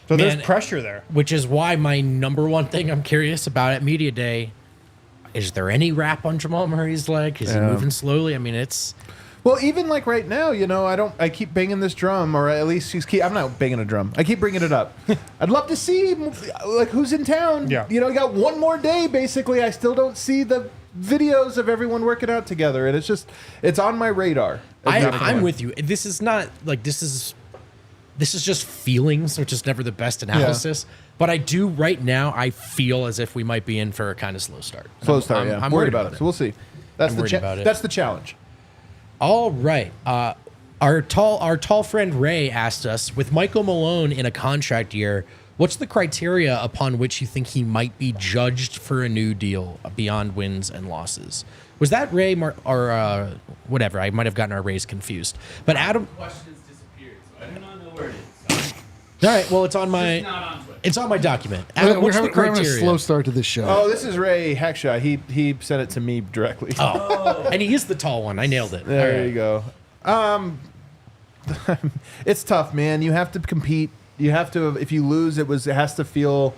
So Man, there's pressure there. Which is why my number one thing I'm curious about at Media Day, is there any wrap on Jamal Murray's leg? Is he moving slowly? I mean, it's... Well, even like right now, I keep banging this drum, or at least I'm not banging a drum. I keep bringing it up. I'd love to see who's in town. Yeah. You got one more day, basically. I still don't see the videos of everyone working out together, and it's on my radar. I'm with you. This is not like this is just feelings, which is never the best analysis. But I do right now. I feel as if we might be in for a kind of slow start. Slow start. I'm worried about it. So we'll see. That's I'm worried about it. That's the challenge. All right. Our tall friend Ray asked us, with Michael Malone in a contract year, what's the criteria upon which you think he might be judged for a new deal beyond wins and losses? Was that Ray or whatever? I might have gotten our Rays confused. But Adam, Questions disappeared, so I do not know where it is. all right. Well, it's on It's not on Twitter. it's on my document. Adam, We're what's the having a criteria? slow start to this show. Oh, this is Ray Hackshaw. He sent it to me directly. Oh, and he is the tall one. I nailed it. There All right. you go. It's tough, man. You have to compete. You have to. If you lose, it has to feel,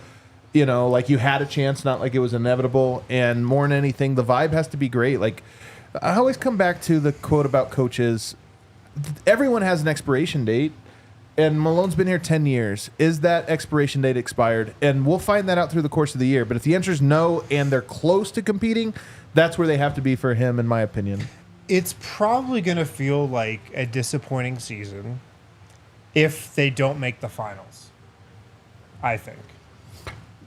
like you had a chance, not like it was inevitable. And more than anything, the vibe has to be great. Like I always come back to the quote about coaches. Everyone has an expiration date, and Malone's been here 10 years. Is that expiration date expired? And we'll find that out through the course of the year. But if the answer is no, and they're close to competing, that's where they have to be for him, in my opinion. It's probably going to feel like a disappointing season if they don't make the finals, I think.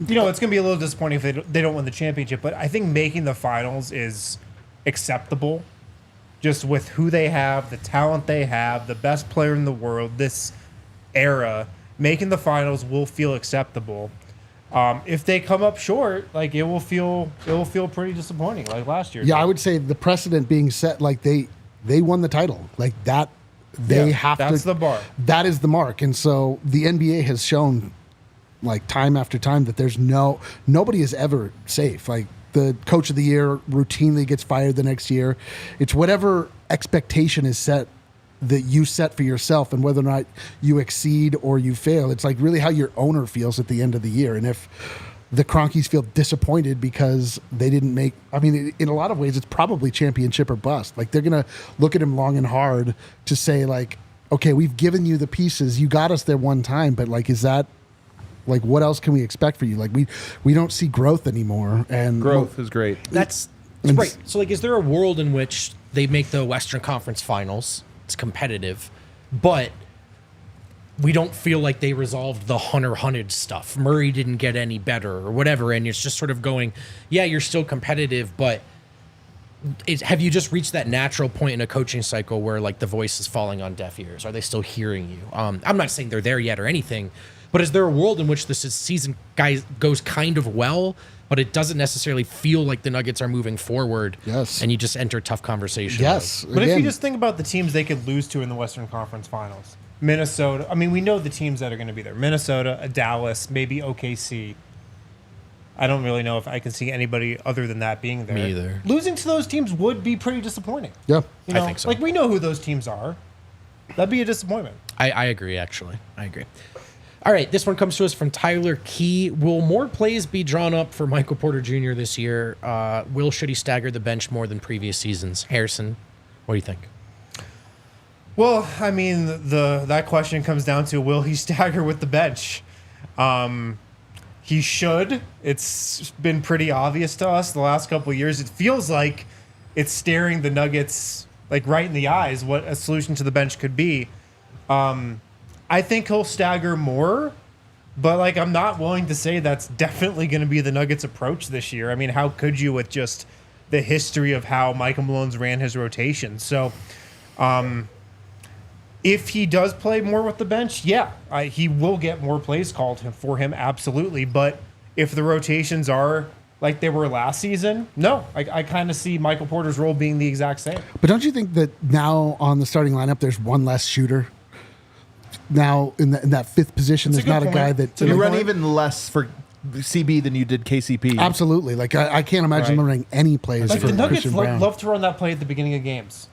It's going to be a little disappointing if they don't win the championship, but I think making the finals is acceptable just with who they have, the talent they have, the best player in the world, this era. Making the finals will feel acceptable. If they come up short, it will feel pretty disappointing, like last year. Yeah, I would say the precedent being set, they won the title, like that. They have to. That's the bar. That is the mark, and so the NBA has shown, time after time, that there's nobody is ever safe. Like the coach of the year routinely gets fired the next year. It's whatever expectation is set that you set for yourself, and whether or not you exceed or you fail. It's really how your owner feels at the end of the year. And if the Cronkies feel disappointed because they didn't make, in a lot of ways, it's probably championship or bust. They're going to look at him long and hard to say, okay, we've given you the pieces. You got us there one time, but is that, what else can we expect for you? We don't see growth anymore. And Growth is great. That's right. So, is there a world in which they make the Western Conference Finals? It's competitive, but we don't feel like they resolved the hunted stuff. Murray didn't get any better or whatever, and it's just sort of going, yeah, you're still competitive, but have you just reached that natural point in a coaching cycle where the voice is falling on deaf ears? Are they still hearing you? I'm not saying they're there yet or anything, But is there a world in which this season goes kind of well, but it doesn't necessarily feel like the Nuggets are moving forward? Yes. And you just enter tough conversation. Yes. But if Again, you just think about the teams they could lose to in the Western Conference Finals, Minnesota. I mean, we know the teams that are going to be there. Minnesota, Dallas, maybe OKC. I don't really know if I can see anybody other than that being there. Me either. Losing to those teams would be pretty disappointing. yeah. You know, I think so. Like, we know who those teams are. That'd be a disappointment. I agree, actually. I agree. All right, this one comes to us from Tyler Key. Will more plays be drawn up for Michael Porter Jr. this year? Should he stagger the bench more than previous seasons? Harrison, what do you think? Well, I mean, that question comes down to, will he stagger with the bench? He should. It's been pretty obvious to us the last couple of years. It feels like it's staring the Nuggets like right in the eyes what a solution to the bench could be. I think he'll stagger more, but like I'm not willing to say that's definitely going to be the Nuggets' approach this year. I mean, how could you with just the history of how Michael Malone's ran his rotation? So, if he does play more with the bench, yeah, he will get more plays called for him, absolutely. But if the rotations are like they were last season, no, I kind of see Michael Porter's role being the exact same. But don't you think that now on the starting lineup, there's one less shooter? Now in that fifth position, That's a there's not good a guy point. that You Good run point. even less for CB than you did KCP. absolutely. Like I can't imagine Right. running any plays Like for the Nuggets Christian Brown. love to run that play at the beginning of games.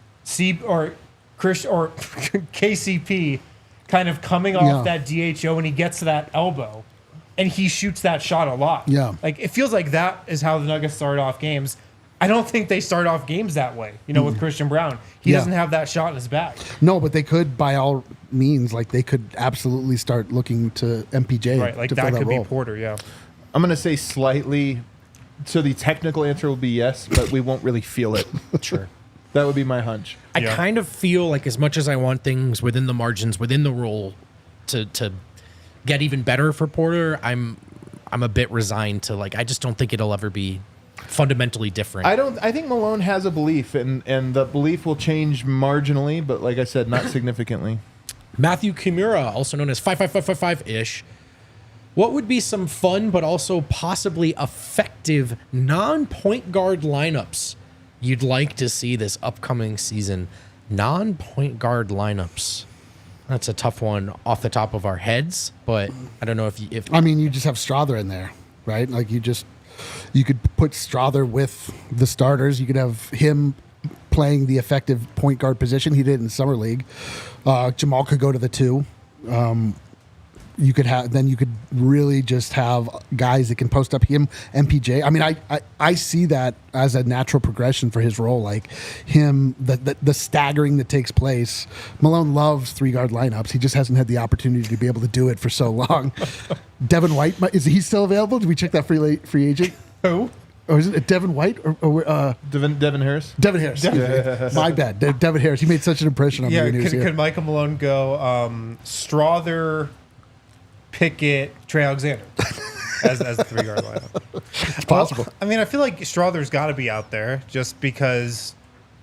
KCP kind of coming off that DHO and he gets to that elbow and he shoots that shot a lot. Yeah. Like it feels like that is how the Nuggets start off games. I don't think they start off games that way, with Christian Brown. He Yeah. doesn't have that shot in his bag. No, but they could, by all means, like they could absolutely start looking to MPJ. Right. Like to that fill could role. be Porter, yeah. I'm going to say slightly. So the technical answer will be yes, but we won't really feel it. Sure. That would be my hunch. I Yeah. kind of feel like as much as I want things within the margins, within the role to get even better for Porter, I'm a bit resigned to I just don't think it'll ever be fundamentally different. I think Malone has a belief, and the belief will change marginally, but like I said, not significantly. Matthew Kimura, also known as 55555-ish. What would be some fun but also possibly effective non-point guard lineups you'd like to see this upcoming season? Non-point guard lineups. That's a tough one off the top of our heads, but I don't know if I mean, you just have Strawther in there, right? Like you could put Strawther with the starters. You could have him playing the effective point guard position. He did in summer league. Jamal could go to the 2. You could really just have guys that can post up him, MPJ. I mean, I see that as a natural progression for his role. Like him, the staggering that takes place. Malone loves 3-guard lineups. He just hasn't had the opportunity to be able to do it for so long. Devin White, is he still available? Did we check that free agent? Who? Or is it Devin White or Devin Harris? Devin Harris? My bad. Devin Harris. He made such an impression on me Yeah, when he was here. could Michael Malone go Strawther, Pickett, Trey Alexander as the 3-guard lineup? It's possible. Well, I mean, I feel like Strawther's got to be out there just because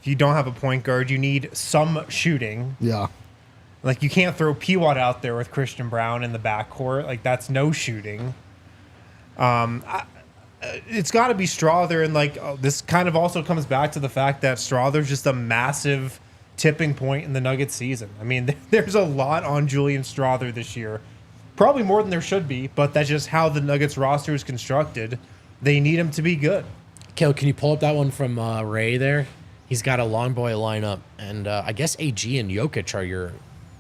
if you don't have a point guard, you need some shooting. Yeah. Like you can't throw PWAT out there with Christian Brown in the backcourt. Like that's no shooting. It's got to be Strawther, and this kind of also comes back to the fact that Strawther's just a massive tipping point in the Nuggets season. I mean, there's a lot on Julian Strawther this year. Probably more than there should be, but that's just how the Nuggets roster is constructed. They need him to be good. Kel, can you pull up that one from Ray there? He's got a long boy lineup, and I guess AG and Jokić are your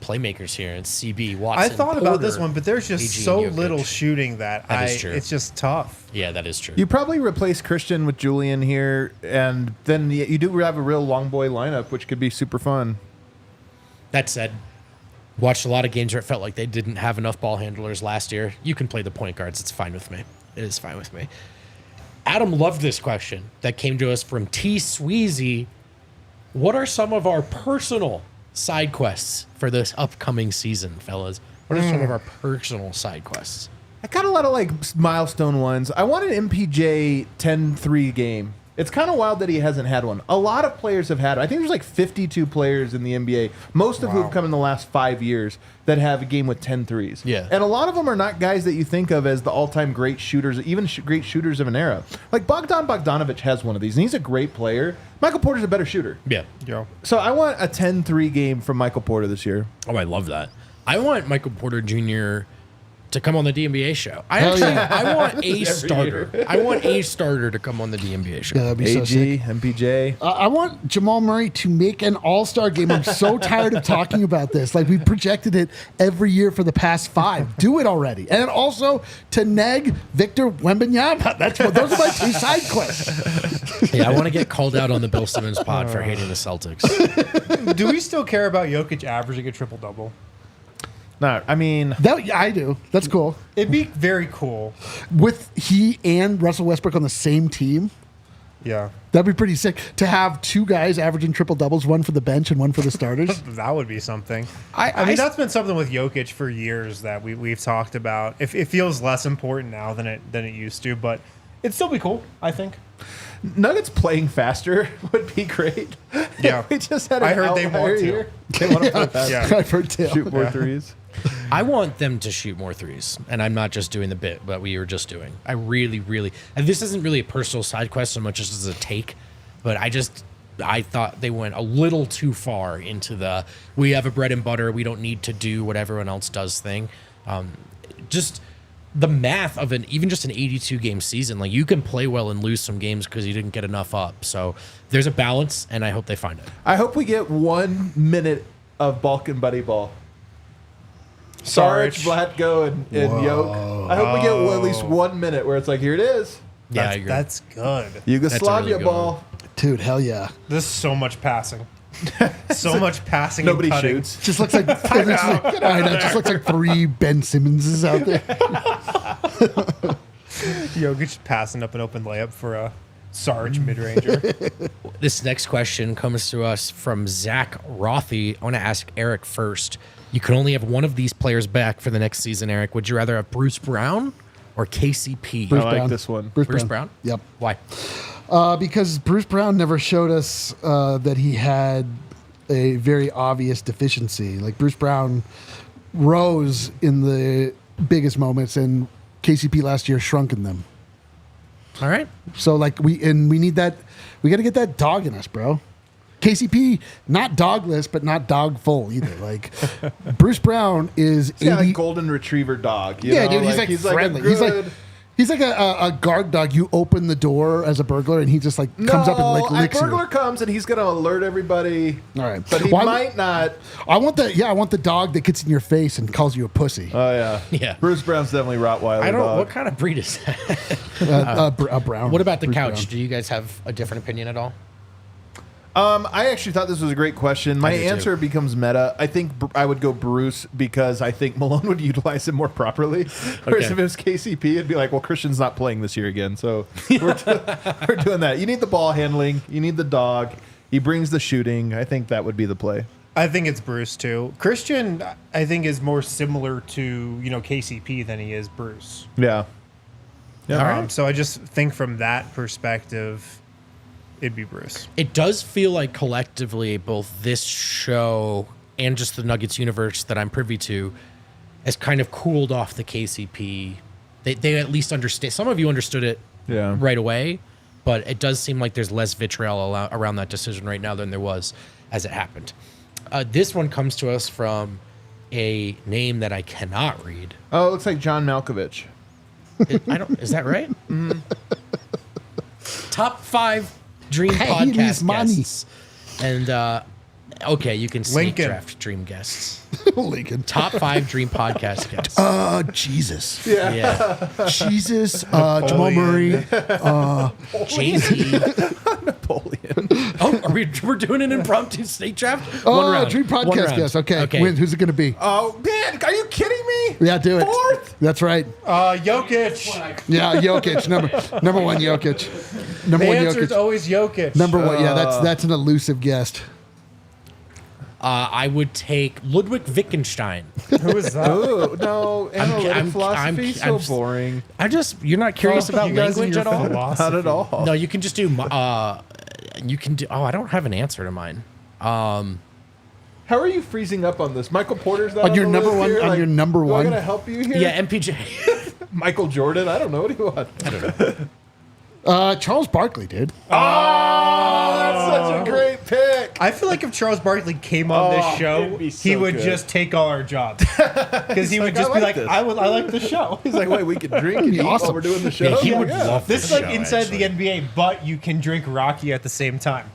playmakers here. It's CB, Watson, I thought about this Porter, one, but there's just AG, so and Jokić. little shooting that is true. it's just tough. Yeah, that is true. You probably replace Christian with Julian here, and then you do have a real long boy lineup, which could be super fun. That said, watched a lot of games where it felt like they didn't have enough ball handlers last year. You can play the point guards. It's fine with me. It is fine with me. Adam loved this question that came to us from T. Sweezy. What are some of our personal side quests for this upcoming season, fellas? What are some of our personal side quests? I got a lot of milestone ones. I want an MPJ 10-3 game. It's kind of wild that he hasn't had one. A lot of players have had. I think there's like 52 players in the NBA, most of who have come in the last 5 years that have a game with 10 threes. Yeah. And a lot of them are not guys that you think of as the all-time great shooters, even great shooters of an era. Like Bogdanovich has one of these, and he's a great player. Michael Porter's a better shooter. Yeah. So I want a 10-3 game from Michael Porter this year. Oh, I love that. I want Michael Porter Jr. to come on the DNVR show. I want a starter. I want a starter to come on the DNVR show. Yeah, that'd be so sick. MPJ. I want Jamal Murray to make an all-star game. I'm so tired of talking about this. Like, we projected it every year for the past 5. Do it already. And also to neg Victor Wembanyama. Those are my 2 side quests. Yeah, I want to get called out on the Bill Simmons pod for hating the Celtics. Do we still care about Jokic averaging a triple-double? No, I mean, I do. That's cool. It'd be very cool. With he and Russell Westbrook on the same team, Yeah. that'd be pretty sick. To have 2 guys averaging triple doubles, one for the bench and one for the starters. That would be something. I mean, that's been something with Jokic for years that we've talked about. It feels less important now than it used to, but it'd still be cool, I think. Nuggets playing faster would be great. Yeah. We just had I heard they outlier want to. here. They want to play faster. Yeah. I've heard too. Shoot more threes. I want them to shoot more threes, and I'm not just doing the bit that we were just doing. I really, really, and this isn't really a personal side quest so much as a take, but I thought they went a little too far into the we have a bread and butter, we don't need to do what everyone else does thing. Just the math of even just an 82 game season, like you can play well and lose some games because you didn't get enough up. So there's a balance, and I hope they find it. I hope we get 1 minute of Balkan Buddy Ball. Saric, Vlatko, and Yoke. I hope we get at least 1 minute where it's like, here it is. Yeah, I agree. That's good. Yugoslavia really good ball. Dude, hell yeah. There's so much passing. So much passing. Nobody and cutting. shoots. Just looks like it just looks like 3 Ben Simmonses out there. Jokic passing up an open layup for a Sarge mid-ranger. This next question comes to us from Zach Rothy. I want to ask Eric first. You can only have one of these players back for the next season, Eric. Would you rather have Bruce Brown or KCP? Bruce I like Brown. this one. Bruce Brown? Yep. Why? Because Bruce Brown never showed us that he had a very obvious deficiency. Like, Bruce Brown rose in the biggest moments, and KCP last year shrunk in them. All right. So, like, we need that. We got to get that dog in us, bro. KCP, not dogless, but not dog full either. Like, Bruce Brown is He's got a golden retriever dog. You know? dude. He's like friendly. He's like a guard dog. You open the door as a burglar, and he just like comes up and like licks a burglar you. comes and he's gonna alert everybody. All right, but he might not. I want the dog that gets in your face and calls you a pussy. Oh yeah, Yeah. Bruce Brown's definitely Rottweiler. I don't know. dog. What kind of breed is that? A brown. What about the Bruce couch? Brown. Do you guys have a different opinion at all? I actually thought this was a great question. My I do too. answer becomes meta. I think I would go Bruce because I think Malone would utilize him more properly. Whereas Okay. if it was KCP, it'd be like, well, Christian's not playing this year again, so we're doing that. You need the ball handling. You need the dog. He brings the shooting. I think that would be the play. I think it's Bruce too. Christian, I think, is more similar to KCP than he is Bruce. Yeah. All right. So I just think from that perspective, it'd be Bruce. It does feel like collectively both this show and just the Nuggets universe that I'm privy to has kind of cooled off the KCP. They at least understand. Some of you understood it right away, but it does seem like there's less vitriol around that decision right now than there was as it happened. This one comes to us from a name that I cannot read. Oh, it looks like John Malkovich. Is that right? Top 5 Dream Hey, podcast he's money. guests. And okay, you can snake Lincoln. draft dream guests. Lincoln. Top 5 Dream podcast guests. Jesus. Yeah. Jesus. Jamal Murray. Jay-Z. Napoleon. Oh, we're doing an impromptu snake draft? Dream One podcast round. guest. Okay. Okay. Who's it going to be? Oh, man. Are you kidding me? Yeah, do it. 4th? That's right. Jokic. Yeah, Jokic. Number 1, Jokic. Number The 1, answer's Jokic. always Jokic. Number 1. Yeah, that's an elusive guest. I would take Ludwig Wittgenstein. Who is that? Oh no, analytic philosophy so boring. You're not curious about You guys and language your at all? philosophy. Not at all. No, you can just do. You can do. Oh, I don't have an answer to mine. How are you freezing up on this? Michael Porter's not On your the number list one- here? on your number am I one? gonna help you here? Yeah, MPJ. Michael Jordan. I don't know. What do you want? Charles Barkley, dude. Oh, that's such a great pick. I feel like if Charles Barkley came on this show, it'd be so he would good. just take all our jobs. Because he would just be like, this. I like the show. He's like, wait, we can drink and eat while awesome. we're doing the show. Yeah, he would Yeah. love This is the like show, inside actually. the NBA, but you can drink Rocky at the same time.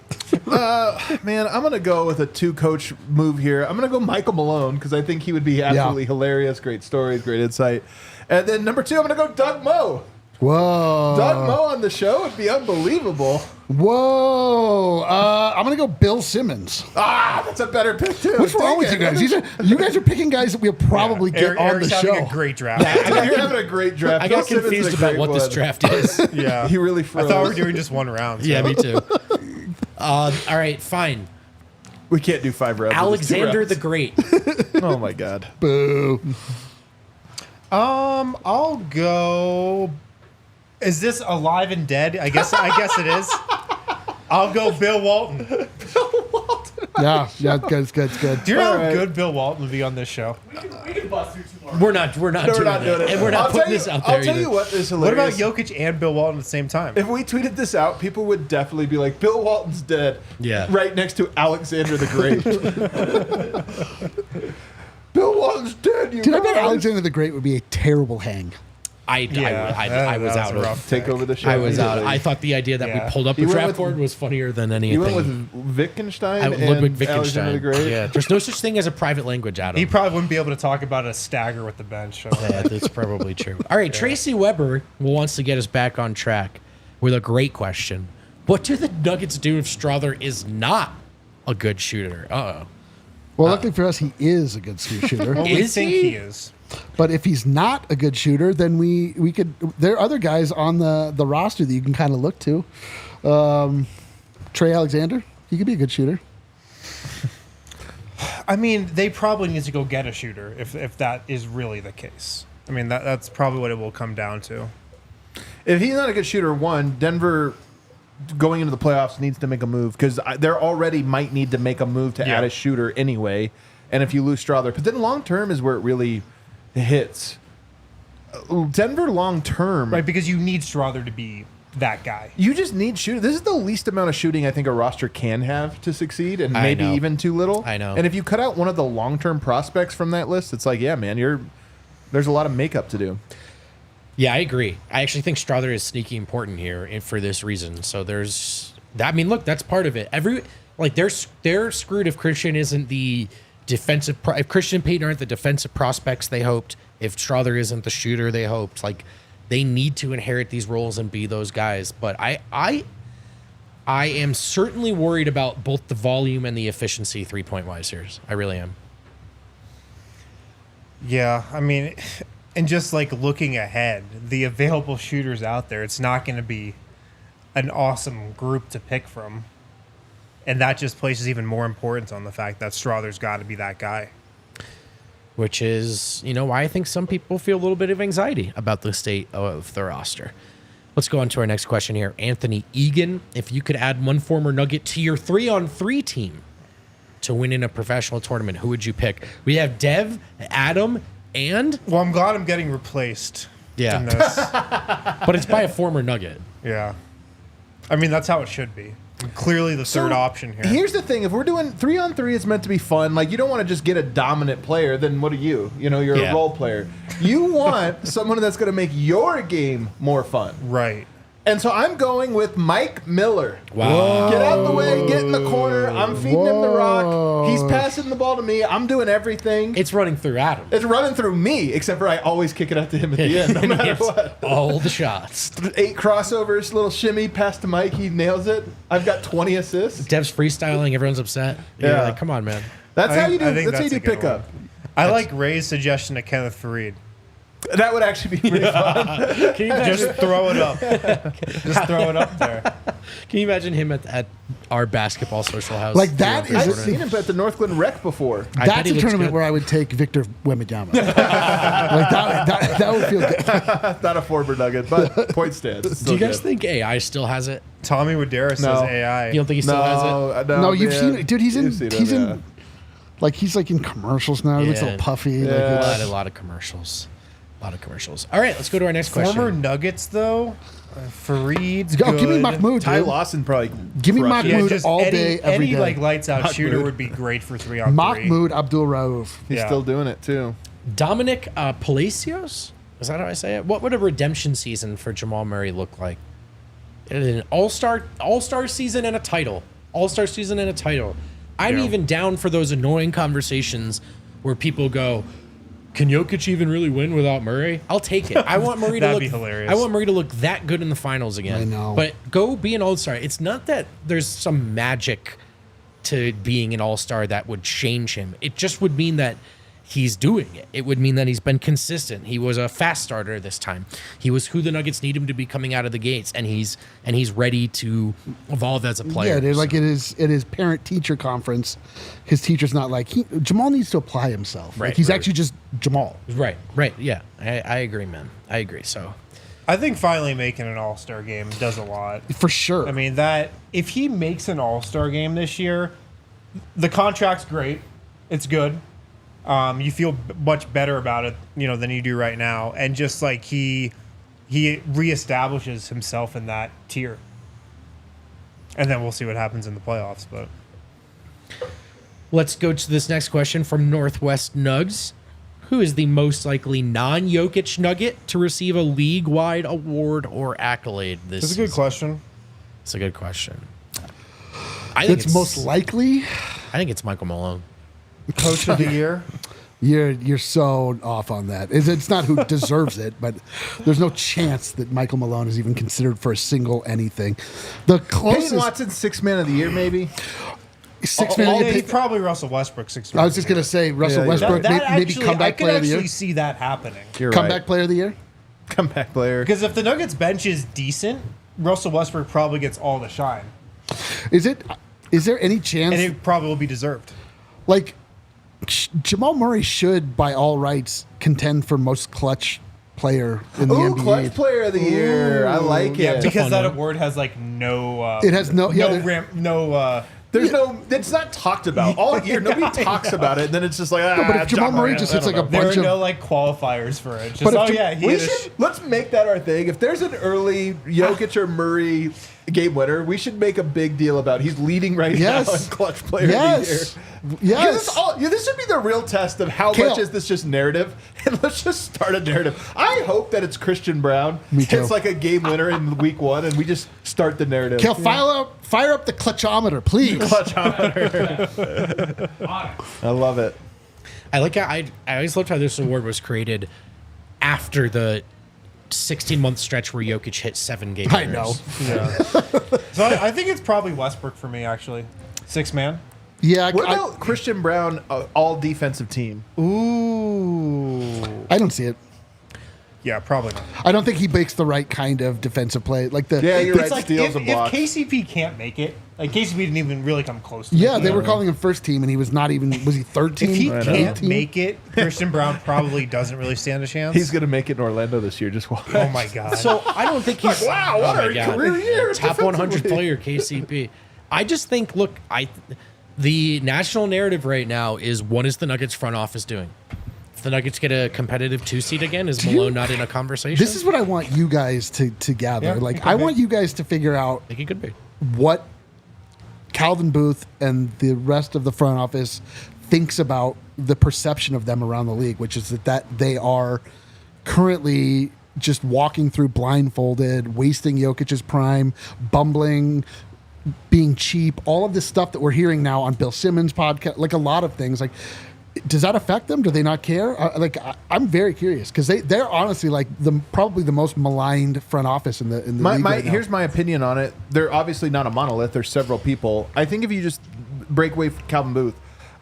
Man, I'm gonna go with a 2-coach move here. I'm gonna go Michael Malone because I think he would be absolutely hilarious. Great stories, great insight. And then number 2, I'm gonna go Doug Moe. Whoa. Doug Moe on the show would be unbelievable. Whoa. I'm going to go Bill Simmons. Ah, that's a better pick too. What's wrong Dang with it. you guys? You guys are picking guys that we'll probably get on the Eric's show. having a great draft. You're having a great draft. I Bill got Simmons is confused a about great what this one. draft is. Yeah. He really I froze. thought we were doing just one round. Yeah, me too. All right, fine. We can't do 5 rounds. Alexander It's the 2 Great. rounds. Oh my god. Boo. I'll go. Is this alive and dead? I guess it is. I'll go Bill Walton. Yeah, it's good. Do you know All how right. good Bill Walton would be on this show? We can bust through 2 more. We're not doing No, we're not that. doing it. And we're not I'll putting tell you- this out there I'll tell either. you what is What hilarious. about Jokic and Bill Walton at the same time? If we tweeted this out, people would definitely be like, Bill Walton's dead. Yeah. Right next to Alexander the Great. Bill Walton's dead, you Dude, I bet guys. Alexander the Great would be a terrible hang. I was that's out a of. rough Take pick. over the show. I was out. immediately. I thought the idea that Yeah. we pulled up You a went draft with- board was funnier than anything. You went with Wittgenstein Ludwig and Alexander the Wittgenstein. Great? Yeah, there's no such thing as a private language, Adam. He probably wouldn't be able to talk about a stagger with the bench. So. Yeah, that's probably true. All right, Tracy Weber wants to get us back on track with a great question. What do the Nuggets do if Strawther is not a good shooter? Uh-oh. Well, luckily for us, he is a good shooter. Well, we Is think he? he is. But if he's not a good shooter, then we could. There are other guys on the roster that you can kind of look to. Trey Alexander, he could be a good shooter. I mean, they probably need to go get a shooter if that is really the case. I mean, that's probably what it will come down to. If he's not a good shooter, one, Denver going into the playoffs needs to make a move because they already might need to make a move to Yeah. add a shooter anyway. And if you lose Strawther, but then long term is where it really hits. Denver long term, Right, because you need Strawther to be that guy. you just need shooting. This is the least amount of shooting I think a roster can have to succeed, and I maybe know. even too little. I know. And if you cut out one of the long term prospects from that list, it's like, yeah, man, there's a lot of makeup to do. Yeah, I agree. I actually think Strawther is sneaky important here for this reason. So there's that. I mean, look, that's part of it. They're screwed if Christian isn't the defensive. If Christian and Payton aren't the defensive prospects they hoped, if Strawther isn't the shooter they hoped, like they need to inherit these roles and be those guys. But I am certainly worried about both the volume and the efficiency 3-point wise here. I really am. Yeah, I mean, and just like looking ahead, the available shooters out there, it's not going to be an awesome group to pick from. And that just places even more importance on the fact that Strawther's got to be that guy. Which is, why I think some people feel a little bit of anxiety about the state of the roster. Let's go on to our next question here. Anthony Egan, if you could add one former Nugget to your 3-on-3 team to win in a professional tournament, who would you pick? We have Dev, Adam, and... Well, I'm glad I'm getting replaced Yeah. in this. But it's by a former Nugget. Yeah. I mean, that's how it should be. I'm clearly the third option here. Here's the thing: if we're doing 3-on-3, it's meant to be fun. Like, you don't want to just get a dominant player. Then what are you? You're Yeah. a role player. You want someone that's going to make your game more fun. Right. And so I'm going with Mike Miller. Wow. Get out of the way. Get in the corner. I'm feeding him the rock. He's passing the ball to me. I'm doing everything. It's running through Adam. It's running through me, except for I always kick it out to him at the end, no matter It's what. all the shots. 8 crossovers, little shimmy, pass to Mike. He nails it. I've got 20 assists. Dev's freestyling. Everyone's upset. You're Yeah. like, come on, man. That's how you do. I think That's how you do a good pick up. one. I like Ray's suggestion to Kenneth Fareed. That would actually be pretty fun. Can you imagine? Just throw it up. Just throw it up there. Can you imagine him at our basketball social house? Like, that is I've seen him at the Northglenn Rec before. I bet That's he a looks tournament good. where I would take Victor Wembanyama. Like that would feel good. Not a former Nugget, but point stands. Do you guys think AI still has it? Tommy Woodera says No. AI. You don't think he still has it? No, you've man. seen it, dude. He's You've seen in him, he's like in commercials now. He looks a Yeah. little puffy. Yeah. Like A it's, lot of commercials. A lot of commercials. All right, let's go to our next question. Former Nuggets though, Fareed's oh, good. give me Mahmoud, Ty dude. Lawson probably. Give me crushed it. Mahmoud. just all day, every any day. like lights out Mahmoud. shooter would be great for 3-on-3. Mahmoud Abdul Rauf. He's Yeah. still doing it too. Dominic Palacios? Is that how I say it? What would a redemption season for Jamal Murray look like? An all-star season and a title. All-star season and a title. I'm Yeah. even down for those annoying conversations where people go, can Jokic even really win without Murray? I'll take it. I want Murray to That'd look be hilarious. I want Murray to look that good in the finals again. I know. But go be an all-star. It's not that there's some magic to being an all-star that would change him. It just would mean that he's doing it. It would mean that he's been consistent. He was a fast starter this time. He was who the Nuggets need him to be coming out of the gates, and he's ready to evolve as a player. Yeah, dude, like So- it is parent teacher conference. His teacher's not like Jamal needs to apply himself. Right, like he's right. actually just Jamal. right. Yeah, I agree, man. I agree. So I think finally making an All-Star game does a lot. For sure. I mean, that if he makes an All-Star game this year, the contract's great. It's good. You feel much better about it, than you do right now, and just like he reestablishes himself in that tier, and then we'll see what happens in the playoffs. But let's go to this next question from Northwest Nugs. Who is the most likely non-Jokic Nugget to receive a league-wide award or accolade this that's a good season? question. It's a good question. I think It's most likely. I think it's Michael Malone. Coach of the year. You're so off on that. It's not who deserves it, but there's no chance that Michael Malone is even considered for a single anything. The Peyton closest Watson, 6th man of the year, maybe. 6 Oh, million. it's probably Russell Westbrook. 6 I was just gonna say Russell Yeah, yeah. Westbrook, maybe actually, comeback I could player of the year. actually see that happening. You're Comeback right. player of the year. Comeback player. Because if the Nuggets bench is decent, Russell Westbrook probably gets all the shine, Is there any chance and it probably will be deserved. like Jamal Murray should by all rights contend for most clutch player in the Ooh, NBA? clutch player of the year. I like Yeah, it. because fun that one. award has like no. It has no- yeah, there- There's no. It's not talked about all year. Nobody talks about it. And then it's just like. but if Jamal John Murray Moran, just I hits don't like a know. There bunch are of no like qualifiers for it. Just, But if oh Jam- yeah, he We had a should let's make that our thing. If there's an early Jokic or Murray game winner, we should make a big deal about it. He's leading right Yes. now in clutch player yes, of the year. yes. This should be the real test of how Kale. much is this just narrative, and let's just start a narrative. I hope that it's Christian Brown Me too. hits like a game winner in week 1, and we just start the narrative. Kale, fire up the clutchometer, please. I love it. I like how I always loved how this award was created after the 16-month stretch where Jokic hit 7 game I winners. know. Yeah. So I think it's probably Westbrook for me actually. 6 man. Yeah, What about Christian Brown, all defensive team? Ooh. I don't see it. Yeah, probably not. I don't think he makes the right kind of defensive play. Like the Yeah, you're right. It's like Steals if and blocks. KCP can't make it, like KCP didn't even really come close to yeah, making they it. were calling him first team, and he was not even. Was he 13? If he can't 18? make it, Christian Brown probably doesn't really stand a chance. He's gonna make it in Orlando this year. Just watch. Oh my god. So I don't think he's Wow, what my a God. career year Top 100 defensively. player KCP. I just think the national narrative right now is what is the Nuggets front office doing? If the Nuggets get a competitive 2 seed again, is Malone not in a conversation? This is what I want you guys to gather. Yeah, like it could I be. want you guys to figure out I think he could be. what Calvin Booth and the rest of the front office thinks about the perception of them around the league, which is that they are currently just walking through blindfolded, wasting Jokic's prime, bumbling, being cheap, all of this stuff that we're hearing now on Bill Simmons' podcast, like a lot of things. Like, does that affect them? Do they not care? I'm very curious because they're honestly like probably the most maligned front office in the league right now. Here's my opinion on it. They're obviously not a monolith. There's several people. I think if you just break away from Calvin Booth,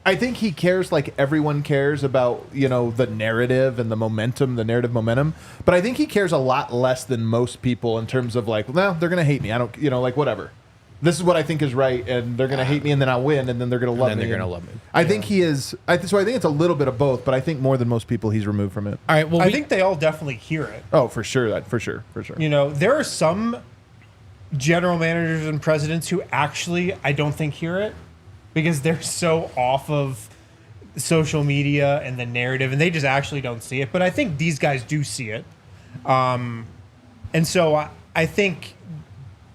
I think he cares like everyone cares about, the narrative and the narrative momentum. But I think he cares a lot less than most people in terms of like, well, they're going to hate me. I don't, whatever. This is what I think is right, and they're going to hate me, and then I'll win, and then they're going to love me. They're going to love me. I think he is. So I think it's a little bit of both, but I think more than most people, he's removed from it. All right. Well, I think they all definitely hear it. Oh, for sure. For sure. There are some general managers and presidents who actually, I don't think, hear it because they're so off of social media and the narrative, and they just actually don't see it. But I think these guys do see it. And so I think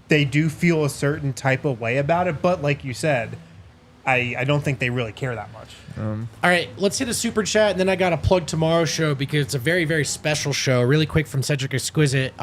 they do feel a certain type of way about it. But like you said, I don't think they really care that much. All right, let's hit a super chat, and then I got to plug tomorrow's show because it's a very, very special show. Really quick from Cedric Exquisite.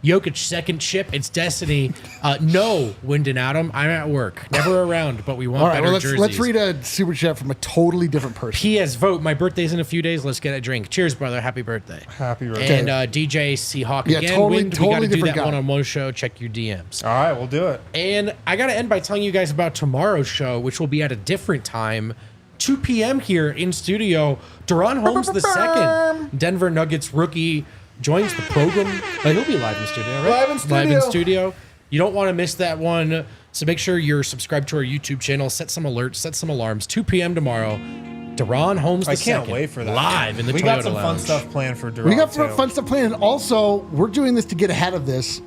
Jokić second chip. It's Destiny. No, Wyndon Adam. I'm at work. Never around, but we want better jerseys. Let's read a super chat from a totally different person. P.S. Vogt. My birthday's in a few days. Let's get a drink. Cheers, brother. Happy birthday. Happy birthday. And DJ Seahawk Yeah, again. totally- Wind, totally we got to do different that guy. one-on-one show. Check your DMs. All right, we'll do it. And I got to end by telling you guys about tomorrow's show, which will be at a different time. 2 p.m. here in studio. Deron Holmes II, Denver Nuggets rookie, joins the program. He'll be live in studio, right? Live in studio. You don't want to miss that one. So make sure you're subscribed to our YouTube channel. Set some alerts. Set some alarms. 2 p.m. tomorrow. Deron Holmes II. I can't wait for that. Live in the we Toyota got some fun Lounge. stuff planned for Deron. We got too. fun stuff planned. And also, we're doing this to get ahead of this.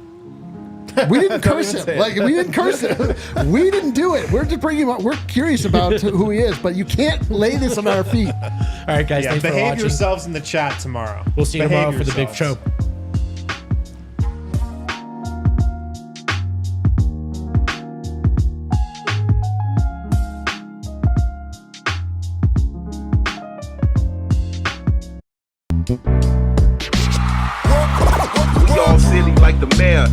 We didn't curse him. We didn't curse him. We didn't do it. We're just bringing him up. We're curious about who he is, but you can't lay this on our feet. All right, guys. Yeah, Thanks for behave watching. yourselves in the chat tomorrow. We'll see you Behave tomorrow for the big show. yourselves. We all silly like the mayor.